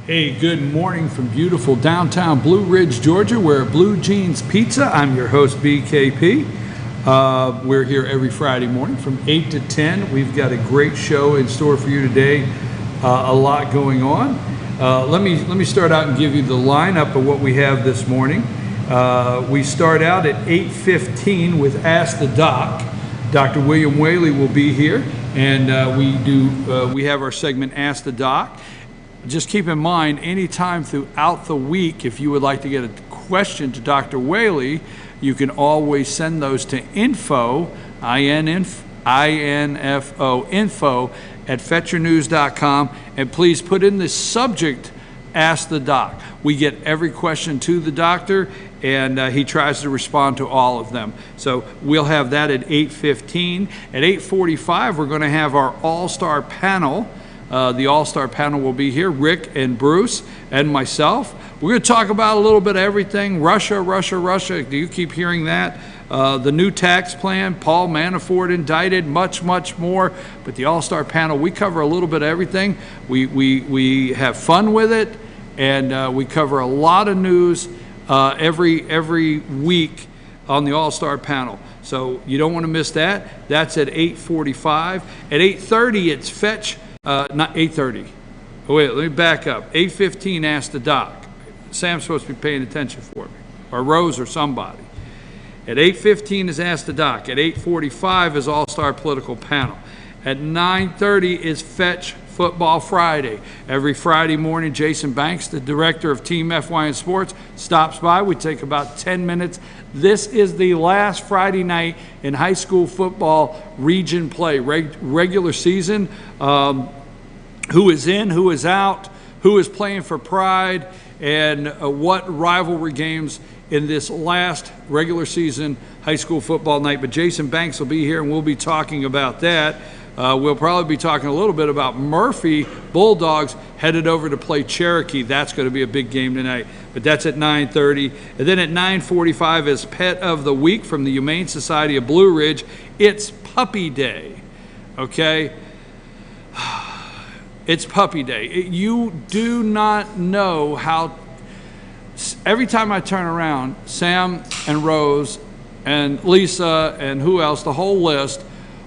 Hey, good morning from beautiful downtown Blue Ridge, Georgia. We're at Blue Jeans Pizza. I'm your host, BKP. We're here every Friday morning from 8 to 10. We've got a great show in store for you today. A lot going on. Let me start out and give you the lineup of what we have this morning. We start out at 8:15 with Ask the Doc. Dr. William Whaley will be here, and we have our segment Ask the Doc. Just keep in mind, anytime throughout the week, if you would like to get a question to Dr. Whaley, you can always send those to info, I-N-F-O, info at fetchernews.com, and please put in the subject, Ask the Doc. We get every question to the doctor, and he tries to respond to all of them. So we'll have that at 8:15. At 8:45, we're going to have our all-star panel. The all-star panel will be here, Rick and Bruce and myself. We're going to talk about a little bit of everything. Russia. Do you keep hearing that? The new tax plan, Paul Manafort indicted, much more. But the all-star panel, we cover a little bit of everything. We have fun with it, and we cover a lot of news every week on the all-star panel. So you don't want to miss that. That's at 8:45. At 8:30, it's Fetch. Not 8:30. Oh, wait, let me back up. 8:15, Ask the Doc. Sam's supposed to be paying attention for me, or Rose or somebody. At 8:15 is Ask the Doc. At 8:45 is All-Star Political Panel. At 9:30 is Fetch Football Friday. Every Friday morning, Jason Banks, the director of TeamFYNSports, stops by. We take about 10 minutes. This is the last Friday night in high school football region play, regular season. Who is in, who is out, who is playing for pride, and what rivalry games in this last regular season high school football night. But Jason Banks will be here, and we'll be talking about that. We'll probably be talking a little bit about Murphy Bulldogs headed over to play Cherokee. That's going to be a big game tonight. But that's at 9:30. And then at 9:45 is Pet of the Week from the Humane Society of Blue Ridge. It's Puppy Day, okay? It's Puppy Day. You do not know how, every time I turn around, Sam and Rose and Lisa and who else, the whole list,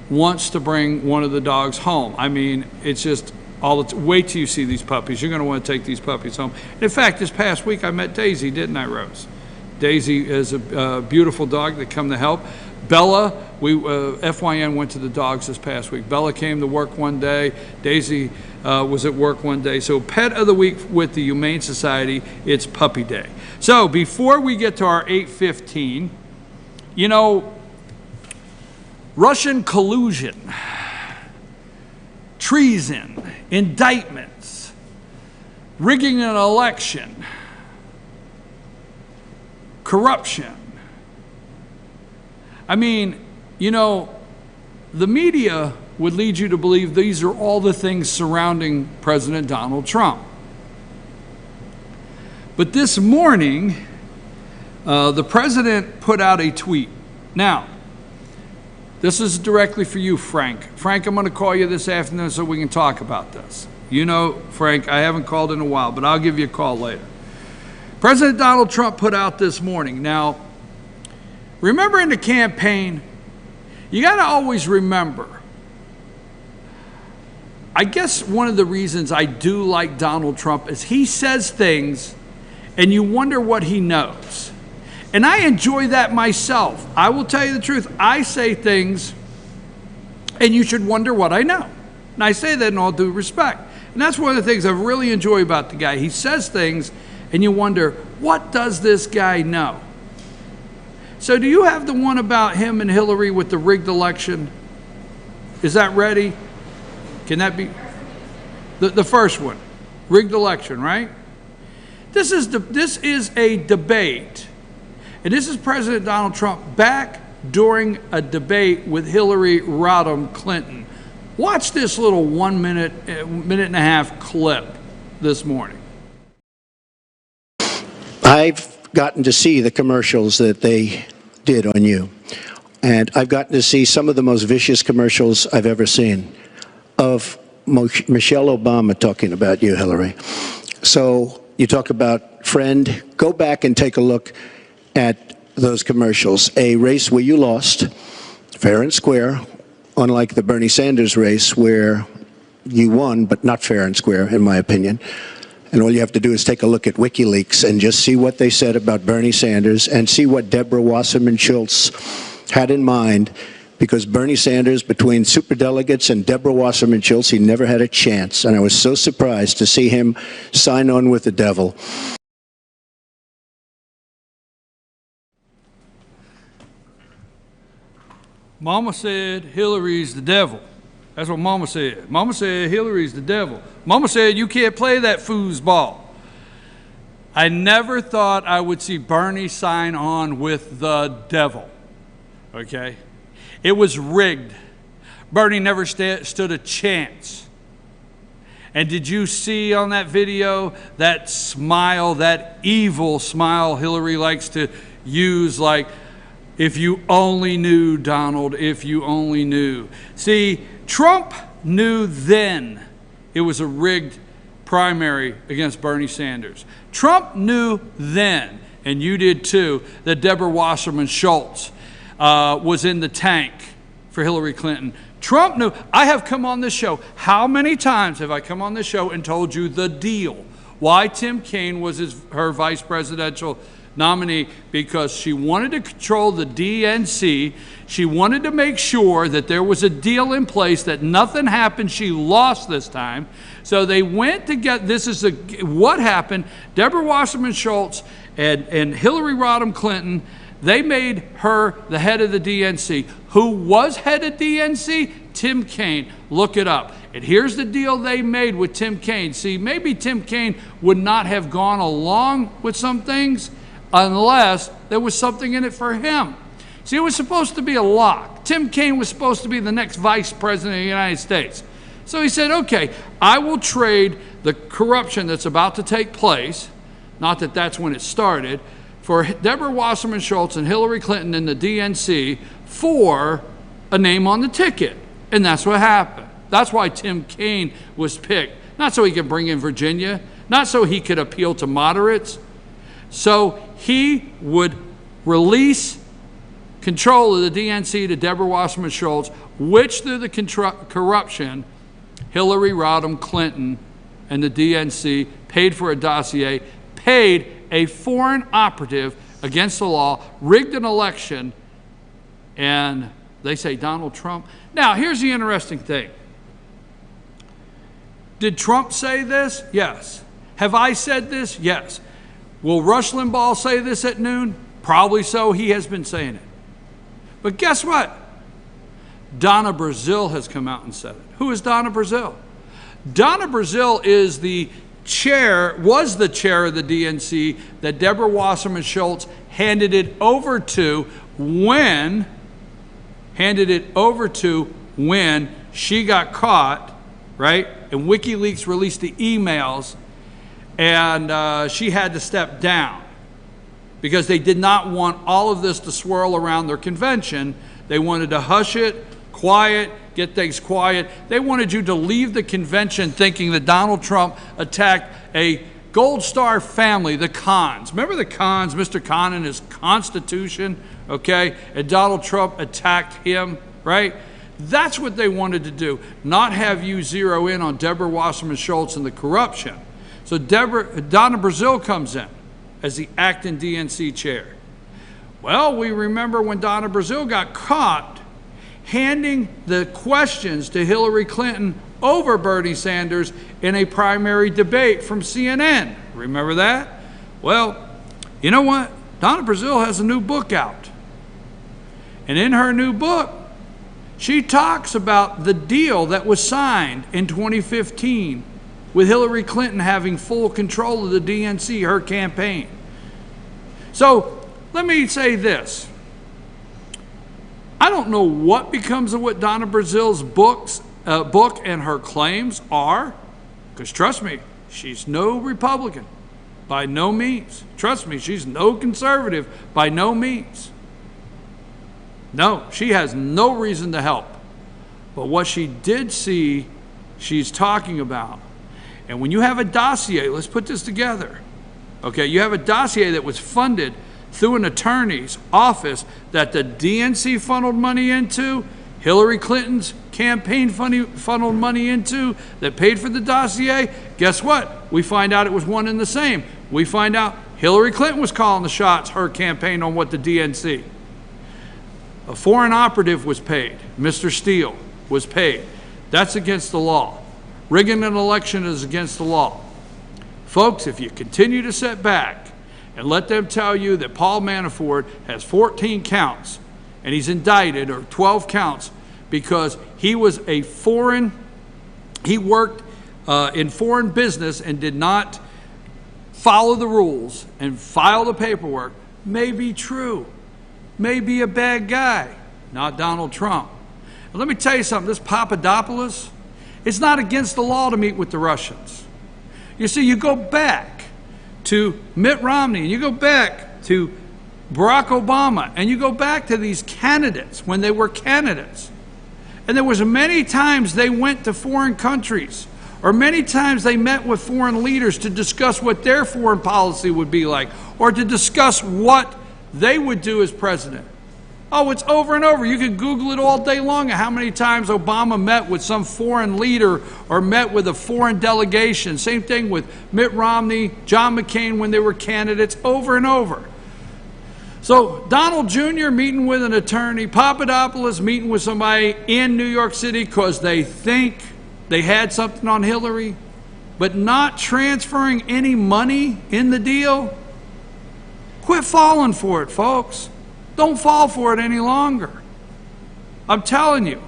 wants to bring one of the dogs home. I mean, it's just wait till you see these puppies. You're going to want to take these puppies home. And in fact, this past week I met Daisy, didn't I, Rose? Daisy is a beautiful dog that come to help. Bella, FYN went to the dogs this past week. Bella came to work one day. Daisy was at work one day. So Pet of the Week with the Humane Society, it's Puppy Day. So before we get to our 8:15, you know, Russian collusion, treason, indictments, rigging an election, corruption. I mean, you know, the media would lead you to believe these are all the things surrounding President Donald Trump. But this morning, the president put out a tweet. Now, this is directly for you, Frank. Frank, I'm going to call you this afternoon so we can talk about this. You know, Frank, I haven't called in a while, but I'll give you a call later. President Donald Trump put out this morning. Now, remember in the campaign, you got to always remember, I guess one of the reasons I do like Donald Trump is he says things and you wonder what he knows. And I enjoy that myself. I will tell you the truth. I say things and you should wonder what I know. And I say that in all due respect. And that's one of the things I really enjoy about the guy. He says things and you wonder, what does this guy know? So do you have the one about him and Hillary with the rigged election? Is that ready? Can that be? The first one, rigged election, right? This is a debate. And this is President Donald Trump back during a debate with Hillary Rodham Clinton. Watch this little 1 minute and a half clip this morning. I've gotten to see the commercials that they did on you. And I've gotten to see some of the most vicious commercials I've ever seen of Michelle Obama talking about you, Hillary. So you talk about friend, go back and take a look at those commercials. A race where you lost, fair and square, unlike the Bernie Sanders race where you won, but not fair and square, in my opinion. And all you have to do is take a look at WikiLeaks and just see what they said about Bernie Sanders and see what Deborah Wasserman Schultz had in mind, because Bernie Sanders, between superdelegates and Deborah Wasserman Schultz, he never had a chance. And I was so surprised to see him sign on with the devil. Mama said Hillary's the devil. That's what Mama said. Mama said Hillary's the devil. Mama said you can't play that foosball. I never thought I would see Bernie sign on with the devil, okay? It was rigged. Bernie never stood a chance. And did you see on that video that smile, that evil smile Hillary likes to use, like, if you only knew, Donald, if you only knew. See, Trump knew then it was a rigged primary against Bernie Sanders. Trump knew then, and you did too, that Deborah Wasserman Schultz was in the tank for Hillary Clinton. Trump knew. I have come on this show. How many times have I come on this show and told you the deal? Why Tim Kaine was her vice presidential nominee? Because she wanted to control the DNC. She wanted to make sure that there was a deal in place, that nothing happened. She lost this time. So they went to get, what happened. Deborah Wasserman Schultz and Hillary Rodham Clinton, they made her the head of the DNC. Who was head of DNC? Tim Kaine. Look it up. And here's the deal they made with Tim Kaine. See, maybe Tim Kaine would not have gone along with some things unless there was something in it for him. See, it was supposed to be a lock. Tim Kaine was supposed to be the next vice president of the United States. So he said, okay, I will trade the corruption that's about to take place, not that that's when it started, for Deborah Wasserman Schultz and Hillary Clinton in the DNC for a name on the ticket. And that's what happened. That's why Tim Kaine was picked. Not so he could bring in Virginia, not so he could appeal to moderates. So he would release control of the DNC to Deborah Wasserman Schultz, which through the corruption, Hillary Rodham Clinton and the DNC paid for a dossier, paid a foreign operative against the law, rigged an election, and they say Donald Trump. Now, here's the interesting thing. Did Trump say this? Yes. Have I said this? Yes. Will Rush Limbaugh say this at noon? Probably so. He has been saying it. But guess what? Donna Brazile has come out and said it. Who is Donna Brazile? Donna Brazile is the chair, was the chair of the DNC that Deborah Wasserman Schultz handed it over to when she got caught, right? And WikiLeaks released the emails, and she had to step down because they did not want all of this to swirl around their convention. They wanted to hush it, quiet, get things quiet. They wanted you to leave the convention thinking that Donald Trump attacked a Gold Star family, the Kahns. Remember the Kahns, Mr. Kahn and his Constitution, okay? And Donald Trump attacked him, right? That's what they wanted to do, not have you zero in on Deborah Wasserman Schultz and the corruption. So Donna Brazile comes in as the acting DNC chair. Well, we remember when Donna Brazile got caught handing the questions to Hillary Clinton over Bernie Sanders in a primary debate from CNN. Remember that? Well, you know what? Donna Brazile has a new book out. And in her new book, she talks about the deal that was signed in 2015 with Hillary Clinton having full control of the DNC, her campaign. So let me say this. I don't know what becomes of what Donna Brazile's book and her claims are, because trust me, she's no Republican, by no means. Trust me, she's no conservative, by no means. No, she has no reason to help. But what she did see, she's talking about. And when you have a dossier, let's put this together. Okay, you have a dossier that was funded through an attorney's office that the DNC funneled money into, Hillary Clinton's campaign funneled money into, that paid for the dossier. Guess what? We find out it was one and the same. We find out Hillary Clinton was calling the shots, her campaign, on what the DNC. A foreign operative was paid. Mr. Steele was paid. That's against the law. Rigging an election is against the law. Folks, if you continue to sit back and let them tell you that Paul Manafort has 14 counts and he's indicted, or 12 counts, because he was he worked in foreign business and did not follow the rules and file the paperwork, may be true, may be a bad guy, not Donald Trump. And let me tell you something, this Papadopoulos, it's not against the law to meet with the Russians. You see, you go back to Mitt Romney, and you go back to Barack Obama, and you go back to these candidates when they were candidates. And there was many times they went to foreign countries, or many times they met with foreign leaders to discuss what their foreign policy would be like, or to discuss what they would do as president. Oh, it's over and over. You can Google it all day long how many times Obama met with some foreign leader or met with a foreign delegation. Same thing with Mitt Romney, John McCain when they were candidates, over and over. So Donald Jr. meeting with an attorney, Papadopoulos meeting with somebody in New York City because they think they had something on Hillary, but not transferring any money in the deal. Quit falling for it, folks. Don't fall for it any longer. I'm telling you.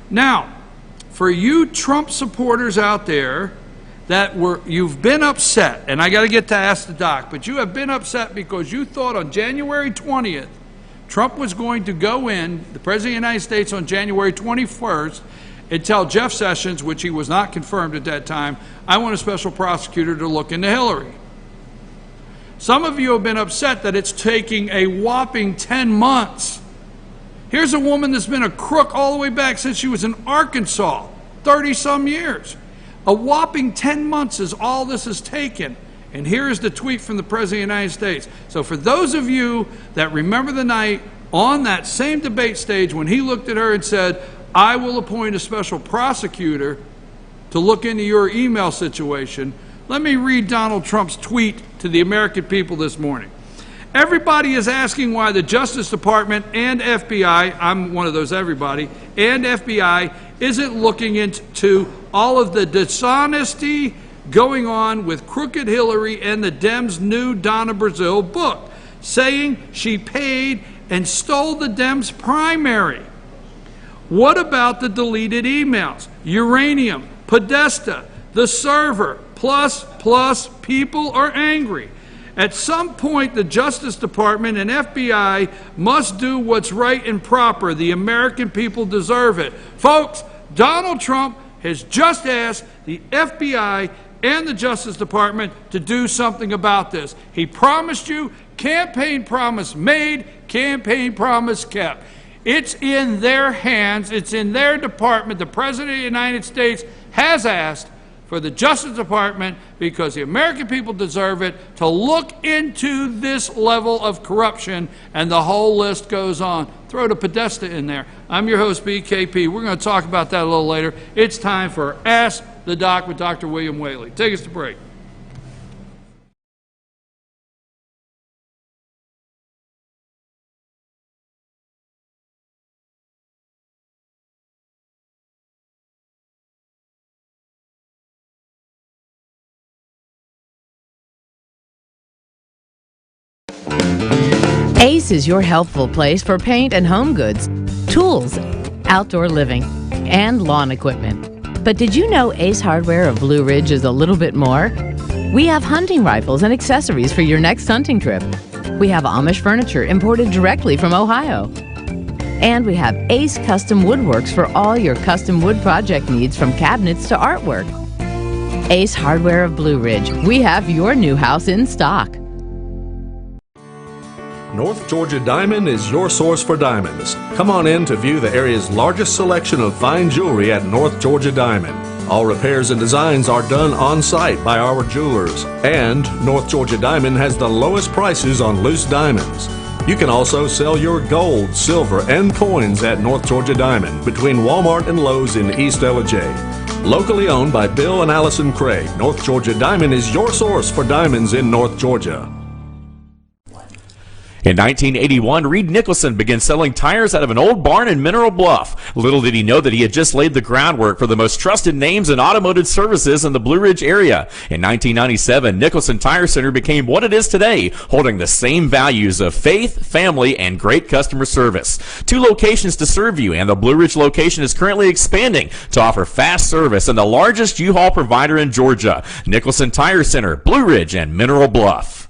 Now, for you Trump supporters out there you've been upset, and I got to get to Ask the Doc, but you have been upset because you thought on January 20th, Trump was going to go in, the President of the United States, on January 21st, and tell Jeff Sessions, which he was not confirmed at that time, I want a special prosecutor to look into Hillary. Some of you have been upset that it's taking a whopping 10 months. Here's a woman that's been a crook all the way back since she was in Arkansas, 30-some years. A whopping 10 months is all this has taken. And here is the tweet from the President of the United States. So for those of you that remember the night on that same debate stage when he looked at her and said, I will appoint a special prosecutor to look into your email situation, let me read Donald Trump's tweet to the American people this morning. Everybody is asking why the Justice Department and FBI, I'm one of those everybody, and FBI isn't looking into all of the dishonesty going on with Crooked Hillary and the Dems' new Donna Brazile book, saying she paid and stole the Dems' primary. What about the deleted emails? Uranium, Podesta, the server, plus people are angry. At some point, the Justice Department and FBI must do what's right and proper. The American people deserve it. Folks, Donald Trump has just asked the FBI and the Justice Department to do something about this. He promised you, campaign promise made, campaign promise kept. It's in their hands. It's in their department. The President of the United States has asked for the Justice Department, because the American people deserve it, to look into this level of corruption, and the whole list goes on. Throw the Podesta in there. I'm your host, BKP. We're going to talk about that a little later. It's time for Ask the Doc with Dr. William Whaley. Take us to break. Ace is your healthful place for paint and home goods, tools, outdoor living, and lawn equipment. But did you know Ace Hardware of Blue Ridge is a little bit more? We have hunting rifles and accessories for your next hunting trip. We have Amish furniture imported directly from Ohio. And we have Ace Custom Woodworks for all your custom wood project needs, from cabinets to artwork. Ace Hardware of Blue Ridge. We have your new house in stock. North Georgia Diamond is your source for diamonds. Come on in to view the area's largest selection of fine jewelry at North Georgia Diamond. All repairs and designs are done on site by our jewelers. And North Georgia Diamond has the lowest prices on loose diamonds. You can also sell your gold, silver, and coins at North Georgia Diamond between Walmart and Lowe's in East Ellijay. Locally owned by Bill and Allison Craig, North Georgia Diamond is your source for diamonds in North Georgia. In 1981, Reed Nicholson began selling tires out of an old barn in Mineral Bluff. Little did he know that he had just laid the groundwork for the most trusted names in automotive services in the Blue Ridge area. In 1997, Nicholson Tire Center became what it is today, holding the same values of faith, family, and great customer service. 2 locations to serve you, and the Blue Ridge location is currently expanding to offer fast service and the largest U-Haul provider in Georgia. Nicholson Tire Center, Blue Ridge, and Mineral Bluff.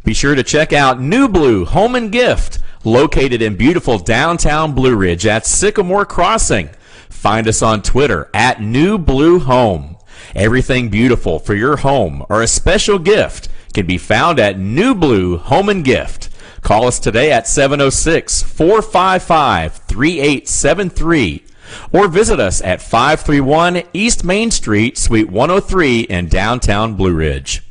Be sure to check out New Blue Home and Gift, located in beautiful downtown Blue Ridge at Sycamore Crossing. Find us on Twitter at New Blue Home. Everything beautiful for your home or a special gift can be found at New Blue Home and Gift. Call us today at 706-455-3873 or visit us at 531 East Main Street, Suite 103 in downtown Blue Ridge.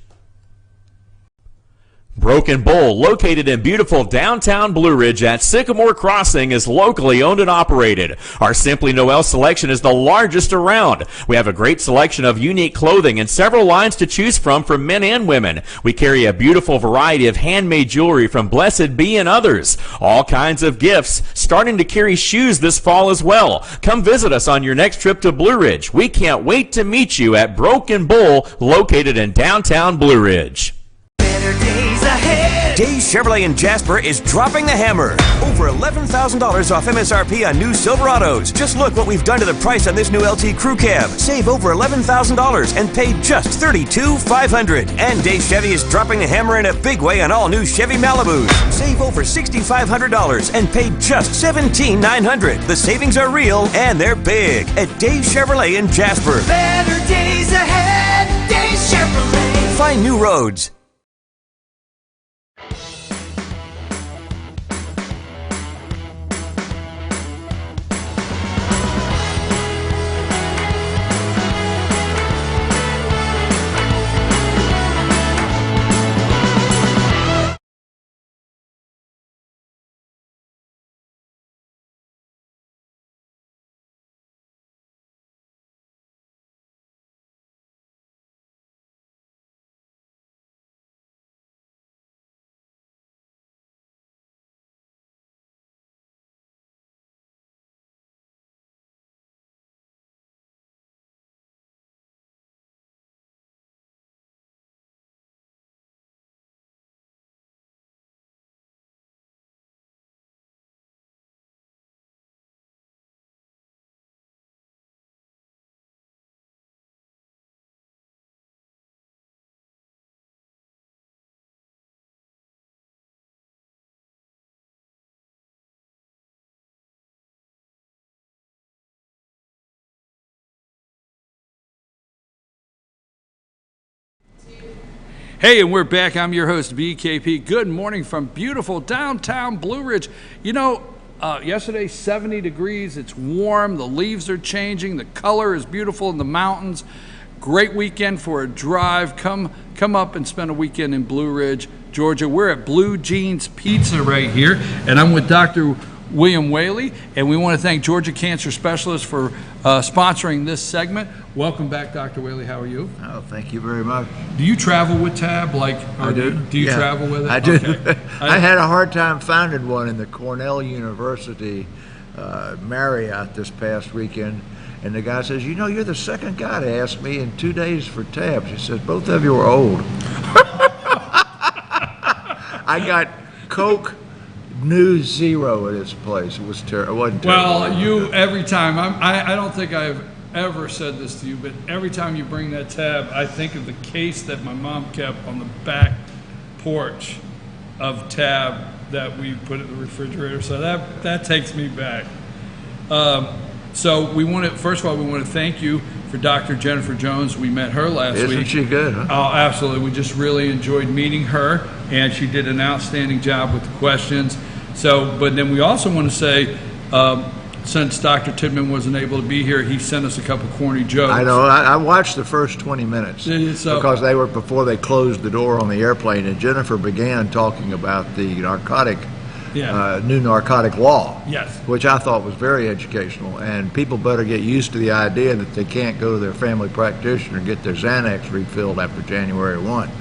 Broken Bull, located in beautiful downtown Blue Ridge at Sycamore Crossing, is locally owned and operated. Our Simply Noel selection is the largest around. We have a great selection of unique clothing and several lines to choose from for men and women. We carry a beautiful variety of handmade jewelry from Blessed Be and others. All kinds of gifts, starting to carry shoes this fall as well. Come visit us on your next trip to Blue Ridge. We can't wait to meet you at Broken Bull, located in downtown Blue Ridge. Days Chevrolet in Jasper is dropping the hammer. Over $11,000 off MSRP on new Silverados. Just look what we've done to the price on this new LT Crew Cab. Save over $11,000 and pay just $32,500. And Days Chevy is dropping the hammer in a big way on all new Chevy Malibus. Save over $6,500 and pay just $17,900. The savings are real and they're big at Days Chevrolet in Jasper. Better days ahead, Days Chevrolet. Find new roads. Hey, and we're back. I'm your host, BKP. Good morning from beautiful downtown Blue Ridge. You know, yesterday, 70 degrees. It's warm. The leaves are changing. The color is beautiful in the mountains. Great weekend for a drive. Come up and spend a weekend in Blue Ridge, Georgia. We're at Blue Jeans Pizza right here, and I'm with Dr. William Whaley, and we want to thank Georgia Cancer Specialists for sponsoring this segment. Welcome back, Dr. Whaley. How are you? Oh, thank you very much. Do you travel with Tab? I do. Do you travel with it? I do. Okay. I had a hard time finding one in the Cornell University Marriott this past weekend, and the guy says, "You know, you're the second guy to ask me in 2 days for tabs." He says, "Both of you are old." I got Coke New Zero at his place. It was terrible. It wasn't terrible. Well, you every time. I don't think I've ever said this to you, but every time you bring that tab, I think of the case that my mom kept on the back porch of Tab that we put in the refrigerator. So that takes me back. So first of all, we want to thank you for Dr. Jennifer Jones. We met her last week. Isn't she good, huh? Oh, absolutely. We just really enjoyed meeting her, and she did an outstanding job with the questions. So, but then we also want to say, since Dr. Tidman wasn't able to be here, he sent us a couple corny jokes. I know. I watched the first 20 minutes because they were before they closed the door on the airplane, and Jennifer began talking about the new narcotic law, Yes. which I thought was very educational. And people better get used to the idea that they can't go to their family practitioner and get their Xanax refilled after January 1.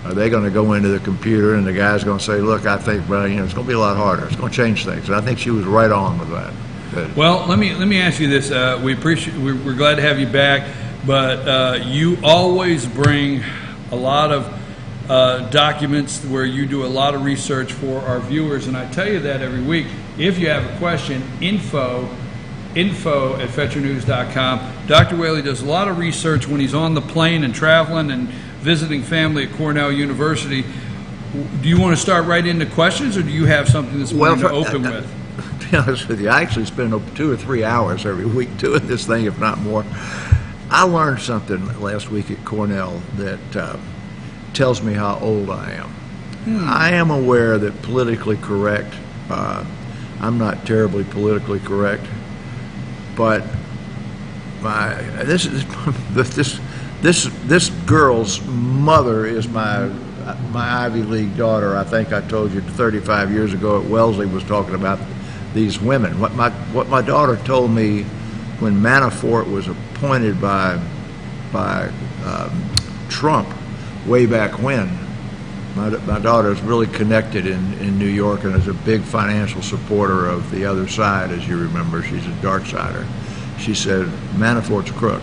Are they going to go into the computer and the guy's going to say, look, I think, well, it's going to be a lot harder. It's going to change things. And I think she was right on with that. Well, let me ask you this. We're glad to have you back, but you always bring a lot of documents where you do a lot of research for our viewers, and I tell you that every week. If you have a question, info at fetchernews.com. Dr. Whaley does a lot of research when he's on the plane and traveling and visiting family at Cornell University. Do you want to start right into questions, or do you have something this morning to open with? To be honest with you, I actually spend 2 or 3 hours every week doing this thing, if not more. I learned something last week at Cornell that tells me how old I am. I am aware that politically correct, I'm not terribly politically correct, but this girl's mother is my Ivy League daughter. I think I told you 35 years ago at Wellesley was talking about these women. What my daughter told me when Manafort was appointed by Trump way back when, my daughter is really connected in New York and is a big financial supporter of the other side, as you remember. She's a dark sider. She said, Manafort's a crook.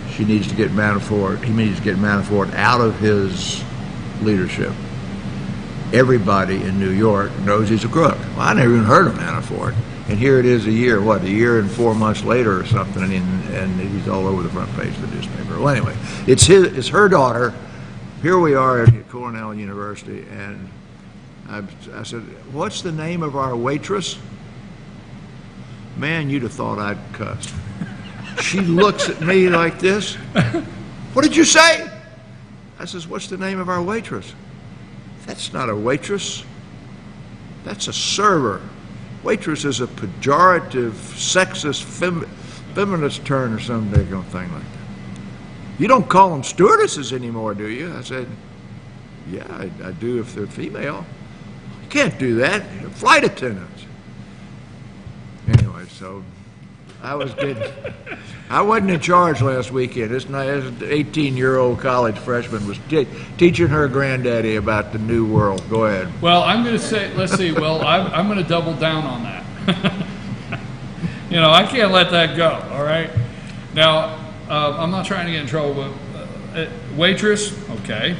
He needs to get Manafort out of his leadership. Everybody in New York knows he's a crook. Well, I never even heard of Manafort. And here it is a year and 4 months later or something, and he's all over the front page of the newspaper. Well, anyway, it's her daughter. Here we are at Cornell University, and I said, what's the name of our waitress? Man, you'd have thought I'd cussed. She looks at me like this. What did you say? I says, what's the name of our waitress? That's not a waitress. That's a server. Waitress is a pejorative, sexist, feminist term or some daggone thing like that. You don't call them stewardesses anymore, do you? I said, yeah, I do if they're female. You can't do that. Flight attendants. Anyway, so I wasn't in charge last weekend. This 18-year-old college freshman was teaching her granddaddy about the new world. Go ahead. Well, I'm going to say, let's see, I'm going to double down on that. I can't let that go, all right? Now, I'm not trying to get in trouble, but waitress, okay.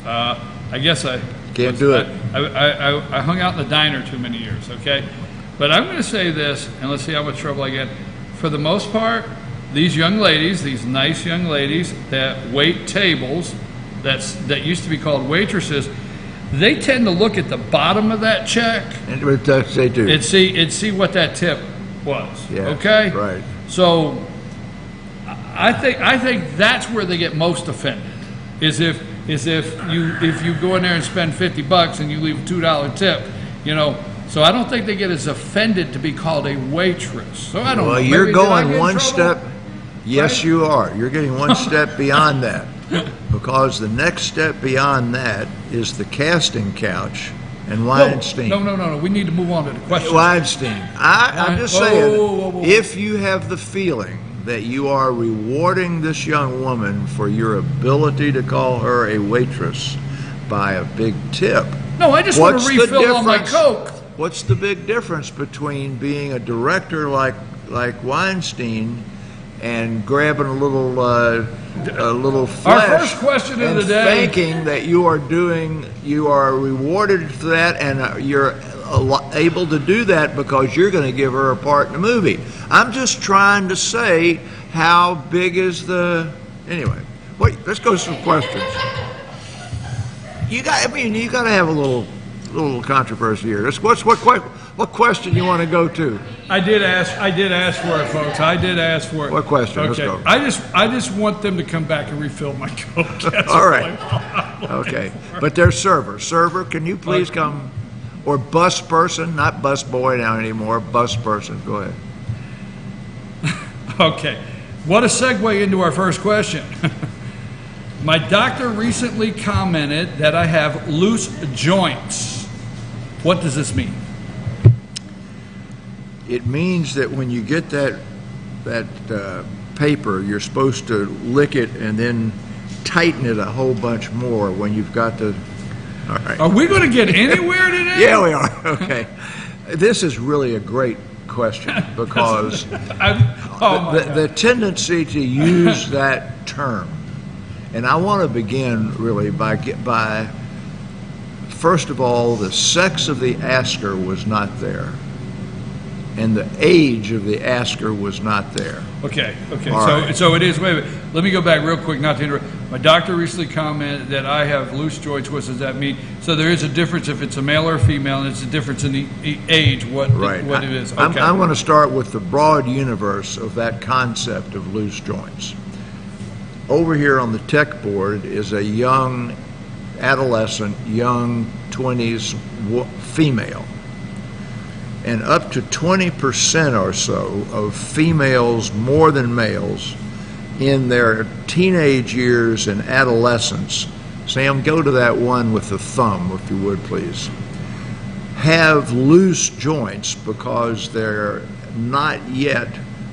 I guess I can't do it. I hung out in the diner too many years, okay? But I'm going to say this, and let's see how much trouble I get. For the most part, these young ladies, these nice young ladies that wait tables, that used to be called waitresses, they tend to look at the bottom of that check and they do. and see what that tip was. Yeah, okay, right. So I think that's where they get most offended, is if you go in there and spend $50 and you leave a $2 tip, So I don't think they get as offended to be called a waitress. So I don't know. Well, you're going one step. Yes, right? You are. You're getting one step beyond that, because the next step beyond that is the casting couch and Weinstein. No. We need to move on to the question. Weinstein. I'm just saying, if you have the feeling that you are rewarding this young woman for your ability to call her a waitress by a big tip. No, I just want to refill on my Coke. What's the big difference between being a director like Weinstein and grabbing a little flesh? Our first question of the day. Thinking that you are rewarded for that, and you're able to do that because you're going to give her a part in the movie. I'm just trying to say, how big is the... Anyway, wait, let's go to some questions. You got to have a little controversy here. What question you want to go to? I did ask for it, folks. I did ask for it. What question? Okay. Let's go. I just want them to come back and refill my Coke. All right. Okay. But there's server. Server, can you please come? Or bus person, not bus boy now anymore, bus person. Go ahead. Okay. What a segue into our first question. My doctor recently commented that I have loose joints. What does this mean? It means that when you get that paper, you're supposed to lick it and then tighten it a whole bunch more when you've got the. All right. Are we going to get anywhere today? Yeah, we are. Okay. This is really a great question because the tendency to use that term, and I want to begin really by first of all, the sex of the asker was not there, and the age of the asker was not there. Okay. All So it is. Wait a minute. Let me go back real quick, not to interrupt. My doctor recently commented that I have loose joints. What does that mean? So there is a difference if it's a male or a female, and it's a difference in the age. What it is. Okay. I'm going to start with the broad universe of that concept of loose joints. Over here on the tech board is a young adolescent, young 20s female. And up to 20% or so of females more than males in their teenage years and adolescence, Sam, go to that one with the thumb, if you would, please, have loose joints because they're not yet,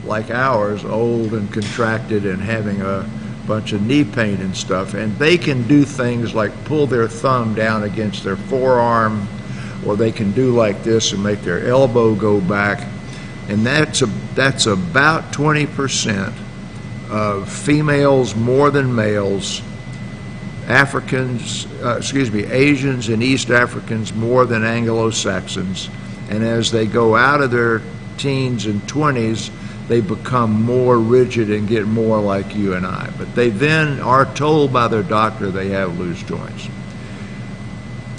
like ours, old and contracted and having a bunch of knee pain and stuff. And they can do things like pull their thumb down against their forearm, or they can do like this and make their elbow go back, and that's about 20% of females more than males, Asians and East Africans more than Anglo-Saxons, and as they go out of their teens and 20s, they become more rigid and get more like you and I. But they then are told by their doctor they have loose joints.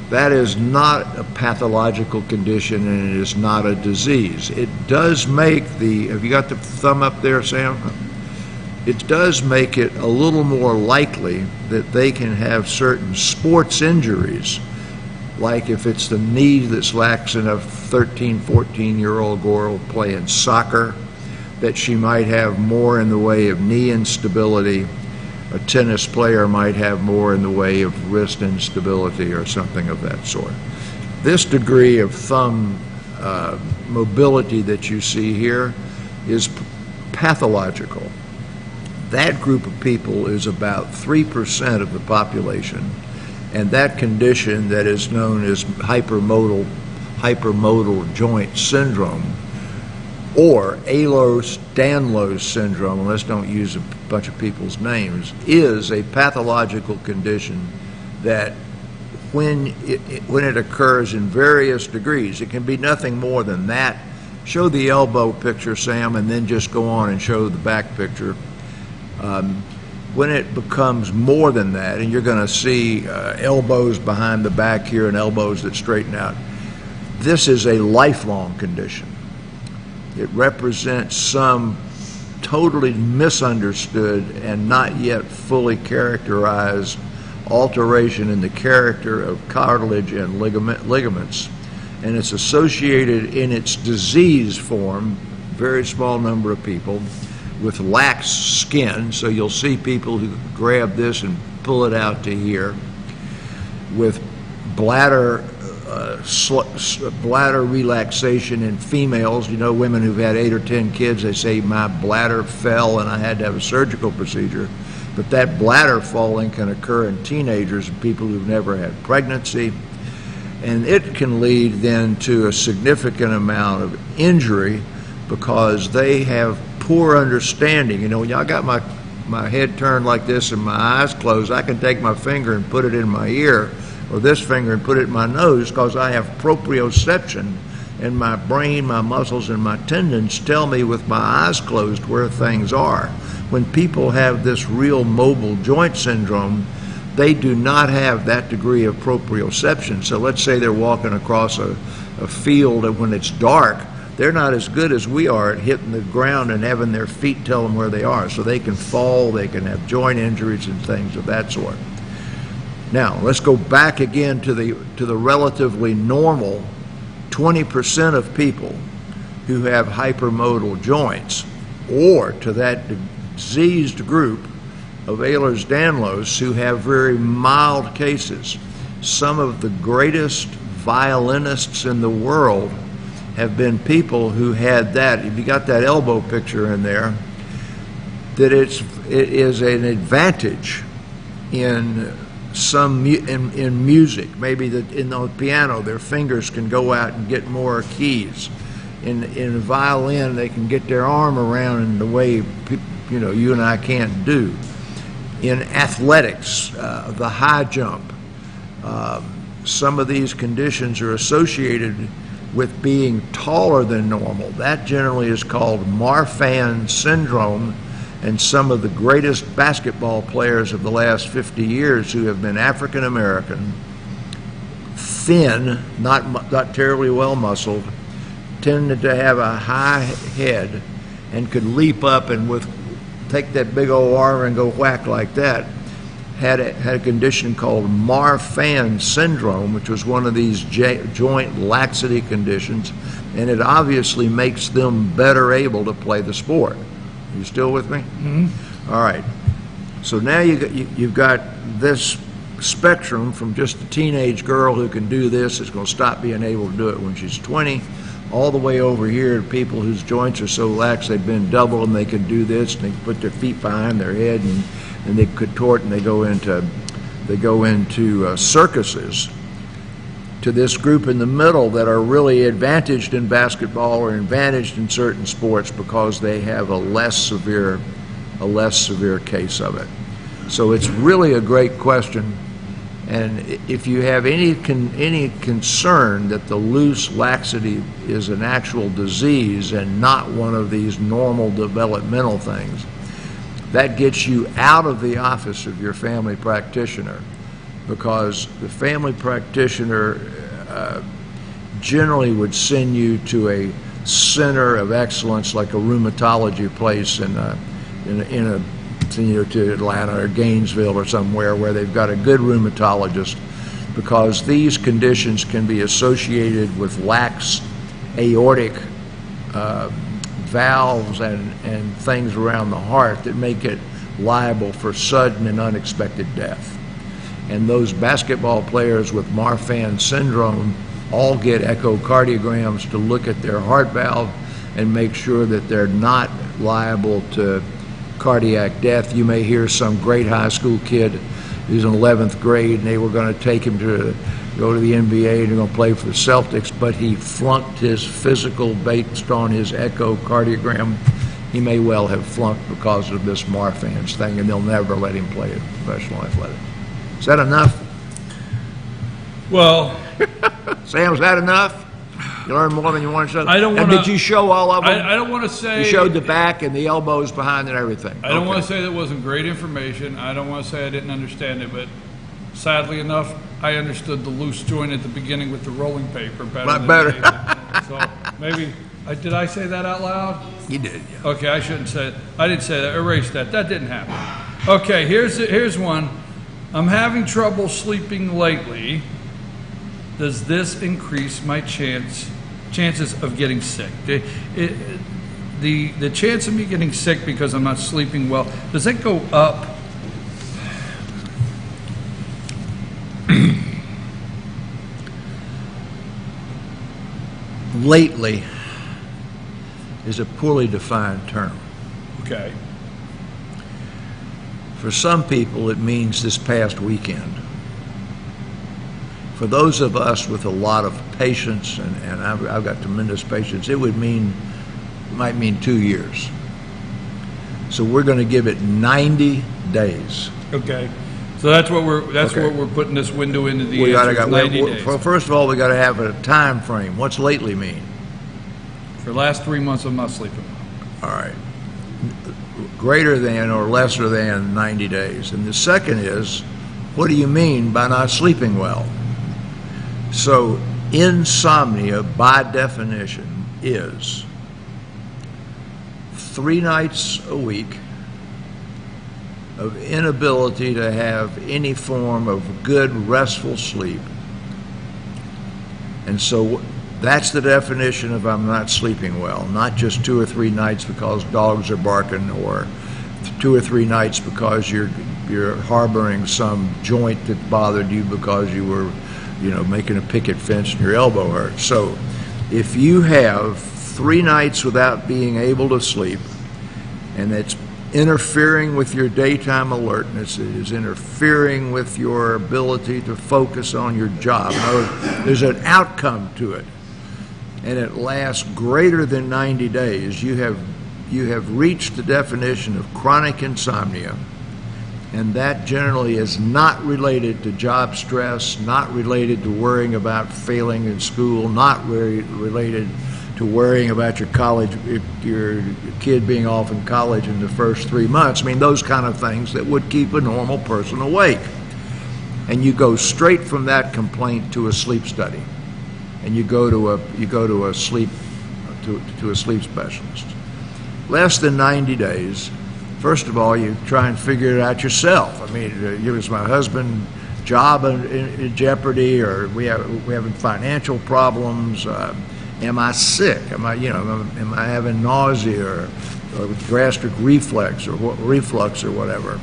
That is not a pathological condition, and it is not a disease. It does make have you got the thumb up there, Sam? It does make it a little more likely that they can have certain sports injuries, like if it's the knee that's lax in a 13, 14-year-old girl playing soccer, that she might have more in the way of knee instability. A tennis player might have more in the way of wrist instability or something of that sort. This degree of thumb mobility that you see here is pathological. That group of people is about 3% of the population, and that condition that is known as hypermodal joint syndrome, or Ehlers-Danlos syndrome, let's don't use a bunch of people's names, is a pathological condition that when it occurs in various degrees, it can be nothing more than that. Show the elbow picture, Sam, and then just go on and show the back picture. When it becomes more than that, and you're going to see elbows behind the back here and elbows that straighten out, this is a lifelong condition. It represents some totally misunderstood and not yet fully characterized alteration in the character of cartilage and ligaments. And it's associated in its disease form, very small number of people, with lax skin. So you'll see people who grab this and pull it out to here, with bladder relaxation in females. You know, women who've had 8 or 10 kids, they say my bladder fell and I had to have a surgical procedure. But that bladder falling can occur in teenagers and people who've never had pregnancy, and it can lead then to a significant amount of injury because they have poor understanding. You know, when I got my head turned like this and my eyes closed, I can take my finger and put it in my ear, or this finger and put it in my nose, because I have proprioception, and my brain, my muscles, and my tendons tell me with my eyes closed where things are. When people have this real mobile joint syndrome, they do not have that degree of proprioception. So let's say they're walking across a field, and when it's dark, they're not as good as we are at hitting the ground and having their feet tell them where they are. So they can fall, they can have joint injuries and things of that sort. Now, let's go back again to the relatively normal 20% of people who have hypermodal joints, or to that diseased group of Ehlers-Danlos who have very mild cases. Some of the greatest violinists in the world have been people who had that. If you got that elbow picture in there, that it is an advantage in in music. Maybe that in the piano their fingers can go out and get more keys. In a violin they can get their arm around in the way you and I can't do. In athletics, the high jump, some of these conditions are associated with being taller than normal. That generally is called Marfan syndrome, and some of the greatest basketball players of the last 50 years who have been African American, thin, not terribly well muscled, tended to have a high head and could leap up and take that big old arm and go whack like that, had a condition called Marfan syndrome, which was one of these joint laxity conditions, and it obviously makes them better able to play the sport. You still with me? Mm-hmm. All right. So now you've got this spectrum from just a teenage girl who can do this, is going to stop being able to do it when she's 20, all the way over here to people whose joints are so lax they've been doubled and they can do this, and they can put their feet behind their head and they contort and they go into circuses, to this group in the middle that are really advantaged in basketball or advantaged in certain sports because they have a less severe case of it. So it's really a great question, and if you have any concern that the loose laxity is an actual disease and not one of these normal developmental things, that gets you out of the office of your family practitioner, because the family practitioner generally would send you to a center of excellence like a rheumatology place to Atlanta or Gainesville or somewhere where they've got a good rheumatologist, because these conditions can be associated with lax aortic valves and things around the heart that make it liable for sudden and unexpected death. And those basketball players with Marfan syndrome all get echocardiograms to look at their heart valve and make sure that they're not liable to cardiac death. You may hear some great high school kid who's in 11th grade and they were going to take him to go to the NBA and they're going to play for the Celtics, but he flunked his physical based on his echocardiogram. He may well have flunked because of this Marfan's thing, and they'll never let him play at professional athletics. Is that enough? Well, Sam, is that enough? You learned more than you wanted to say? I don't want to. Did you show all of them? I don't want to say. You showed the back and the elbows behind and everything. I don't want to say that wasn't great information. I don't want to say I didn't understand it, but sadly enough, I understood the loose joint at the beginning with the rolling paper better. So maybe, did I say that out loud? You did, yeah. Okay, I shouldn't say it. I didn't say that. Erase that. That didn't happen. Okay, here's one. I'm having trouble sleeping lately. Does this increase my chances of getting sick? The chance of me getting sick because I'm not sleeping well, does that go up? Lately is a poorly defined term. Okay. For some people, it means this past weekend. For those of us with a lot of patience, and I've got tremendous patience, it might mean 2 years. So we're going to give it 90 days. Okay. So that's what we're putting this window into the We answer, gotta, 90 days. First of all, we got to have a time frame. What's lately mean? For the last 3 months, I'm not sleeping well. All right. Greater than or lesser than 90 days. And the second is, what do you mean by not sleeping well? So insomnia, by definition, is 3 nights a week of inability to have any form of good, restful sleep. And so That's the definition of I'm not sleeping well, not just 2 or 3 nights because dogs are barking, or 2 or 3 nights because you're harboring some joint that bothered you because you were, making a picket fence and your elbow hurt. So if you have 3 nights without being able to sleep, and it's interfering with your daytime alertness, it is interfering with your ability to focus on your job. There's an outcome to it, and it lasts greater than 90 days, you have reached the definition of chronic insomnia, and that generally is not related to job stress, not related to worrying about failing in school, not related to worrying about your kid being off in college in the first 3 months. I mean, those kind of things that would keep a normal person awake. And you go straight from that complaint to a sleep study, and you go to a sleep specialist. Less than 90 days. First of all, you try and figure it out yourself. I mean, is my husband's job in jeopardy, or we having financial problems? Am I sick? Am I having nausea or gastric reflux or whatever?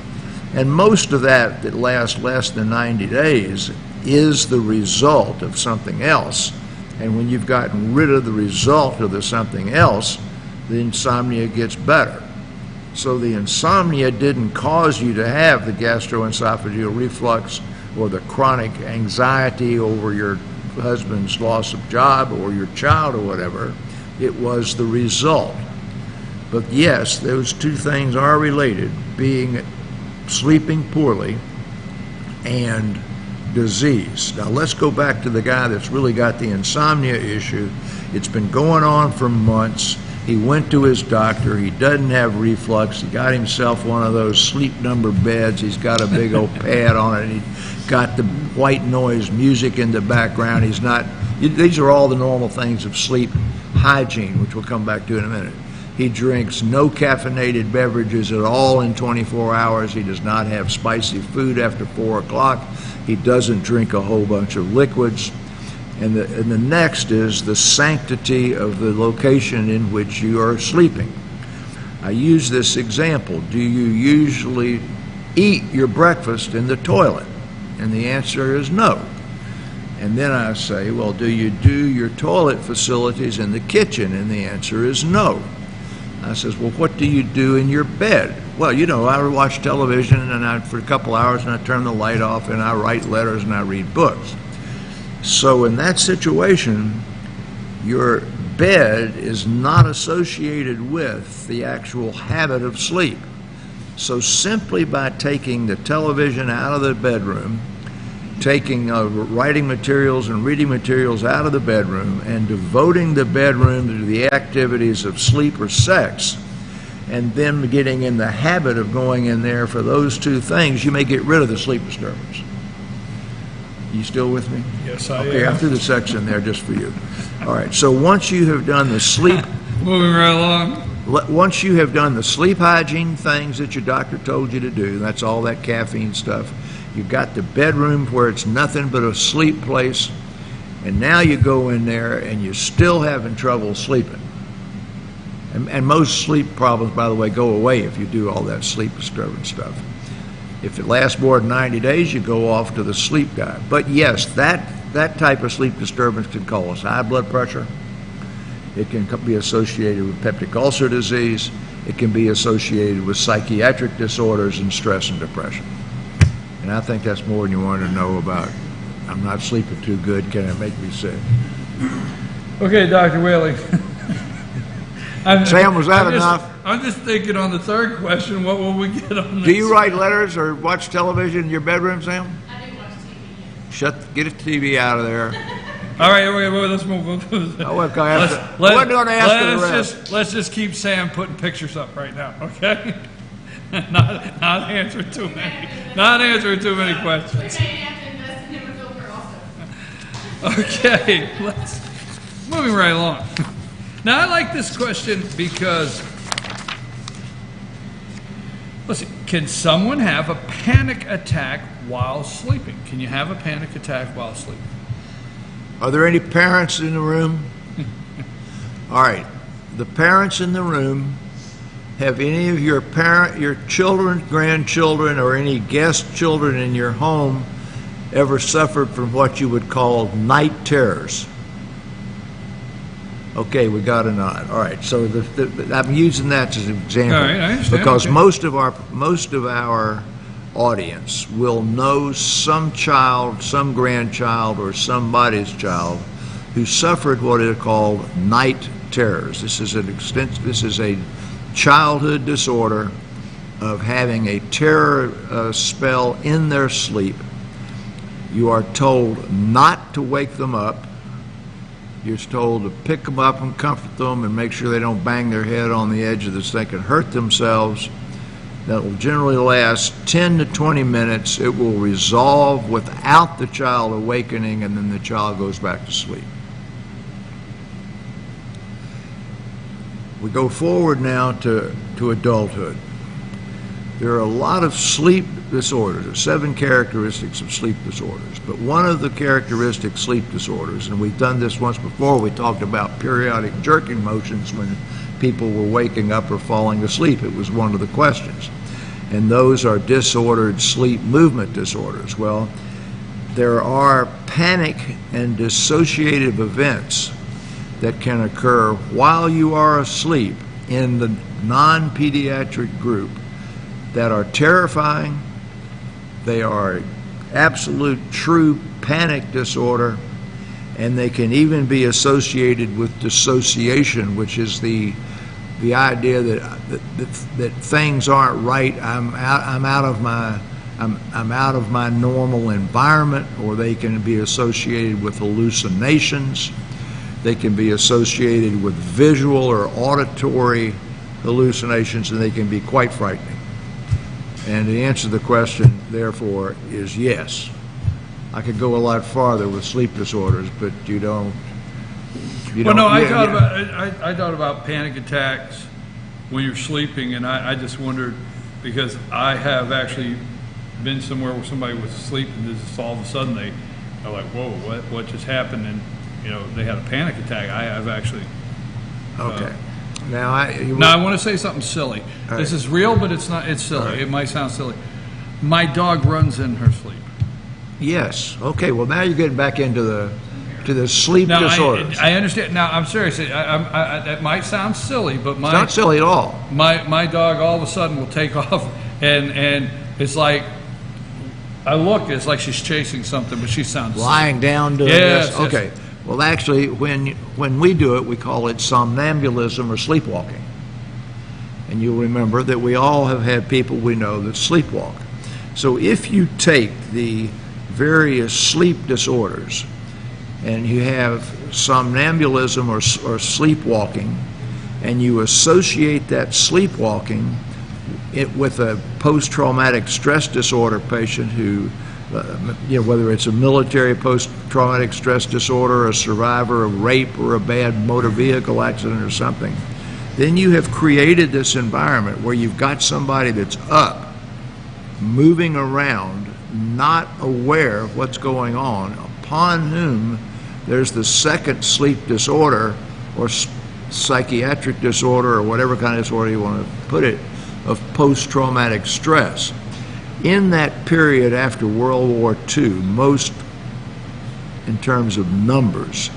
And most of that lasts less than 90 days is the result of something else. And when you've gotten rid of the result of the something else, the insomnia gets better. So the insomnia didn't cause you to have the gastroesophageal reflux or the chronic anxiety over your husband's loss of job or your child or whatever. It was the result. But yes, those 2 things are related, being sleeping poorly and disease. Now let's go back to the guy that's really got the insomnia issue. It's been going on for months. He went to his doctor. He doesn't have reflux. He got himself one of those sleep number beds. He's got a big old pad on it. He got the white noise music in the background. These are all the normal things of sleep hygiene, which we'll come back to in a minute. He drinks no caffeinated beverages at all in 24 hours. He does not have spicy food after 4 o'clock. He doesn't drink a whole bunch of liquids. And the next is the sanctity of the location in which you are sleeping. I use this example. Do you usually eat your breakfast in the toilet? And the answer is no. And then I say, well, do you do your toilet facilities in the kitchen? And the answer is no. I says, well, what do you do in your bed? Well, I watch television for a couple hours, and I turn the light off, and I write letters, and I read books. So in that situation, your bed is not associated with the actual habit of sleep. So simply by taking the television out of the bedroom, taking writing materials and reading materials out of the bedroom, and devoting the bedroom to the activities of sleep or sex, and then getting in the habit of going in there for those 2 things, you may get rid of the sleep disturbance. You still with me? Yes, I am. Okay, I threw the sex in there just for you. All right, so once you have done the sleep... Moving right along. Once you have done the sleep hygiene things that your doctor told you to do, that's all that caffeine stuff, you've got the bedroom where it's nothing but a sleep place, and now you go in there and you're still having trouble sleeping. And most sleep problems, by the way, go away if you do all that sleep disturbance stuff. If it lasts more than 90 days, you go off to the sleep guy. But yes, that type of sleep disturbance can cause high blood pressure. It can be associated with peptic ulcer disease. It can be associated with psychiatric disorders and stress and depression. And I think that's more than you want to know about. I'm not sleeping too good. Can it make me sick? Okay, Dr. Whaley. Sam, was that enough? I'm just thinking on the third question, what will we get on this? Do you write letters or watch television in your bedroom, Sam? I do watch TV. Get the TV out of there. All right, let's move on. Let's just keep Sam putting pictures up right now, okay? not answering too many questions. We may have to invest in him a filter also. Okay, moving right along. Now, I like this question because, let's see, can someone have a panic attack while sleeping? Can you have a panic attack while sleeping? Are there any parents in the room? All right. The parents in the room, have any of your children, grandchildren, or any guest children in your home ever suffered from what you would call night terrors? Okay, we got a nod. All right, so I'm using that as an example. All right, I understand. Because Okay. most of our audience will know some child, some grandchild, or somebody's child who suffered what is called night terrors. This is a childhood disorder of having a terror spell in their sleep. You are told not to wake them up. You're told to pick them up and comfort them and make sure they don't bang their head on the edge of this thing and hurt themselves. That will generally last 10 to 20 minutes. It will resolve without the child awakening, and then the child goes back to sleep. We go forward now to adulthood. There are a lot of sleep disorders. There are 7 characteristics of sleep disorders. But one of the characteristic sleep disorders, and we've done this once before, we talked about periodic jerking motions when people were waking up or falling asleep. It was one of the questions. And those are disordered sleep movement disorders. Well, there are panic and dissociative events that can occur while you are asleep in the non-pediatric group that are terrifying. They are absolute true panic disorder, and they can even be associated with dissociation, which is the idea that things aren't right. I'm out of my normal environment, or they can be associated with hallucinations. They can be associated with visual or auditory hallucinations, and they can be quite frightening. And the answer to the question, therefore, is yes. I could go a lot farther with sleep disorders, but you don't. I thought about panic attacks when you're sleeping, and I just wondered, because I have actually been somewhere where somebody was asleep, and just all of a sudden they're like, "Whoa, what just happened?" And they had a panic attack. I've actually. Okay. Now I want to say something silly. Right. This is real, but it's not. It's silly. Right. It might sound silly. My dog runs in her sleep. Yes. Okay. Well, now you're getting back into the sleep disorders. I understand. Now, I'm serious. That might sound silly, but It's not silly at all. My dog all of a sudden will take off, and it's like I look. It's like she's chasing something, but she sounds Lying down doing Yes, this. yes. Okay. Well, actually, when we do it, we call it somnambulism or sleepwalking. And you'll remember that we all have had people we know that sleepwalk. So if you take the various sleep disorders and you have somnambulism or sleepwalking, and you associate that sleepwalking with a post-traumatic stress disorder patient who, whether it's a military post-traumatic stress disorder, a survivor of rape, or a bad motor vehicle accident or something, then you have created this environment where you've got somebody that's up, moving around, not aware of what's going on, upon whom there's the second sleep disorder or psychiatric disorder or whatever kind of disorder you want to put it, of post-traumatic stress. In that period after World War II, most, in terms of numbers,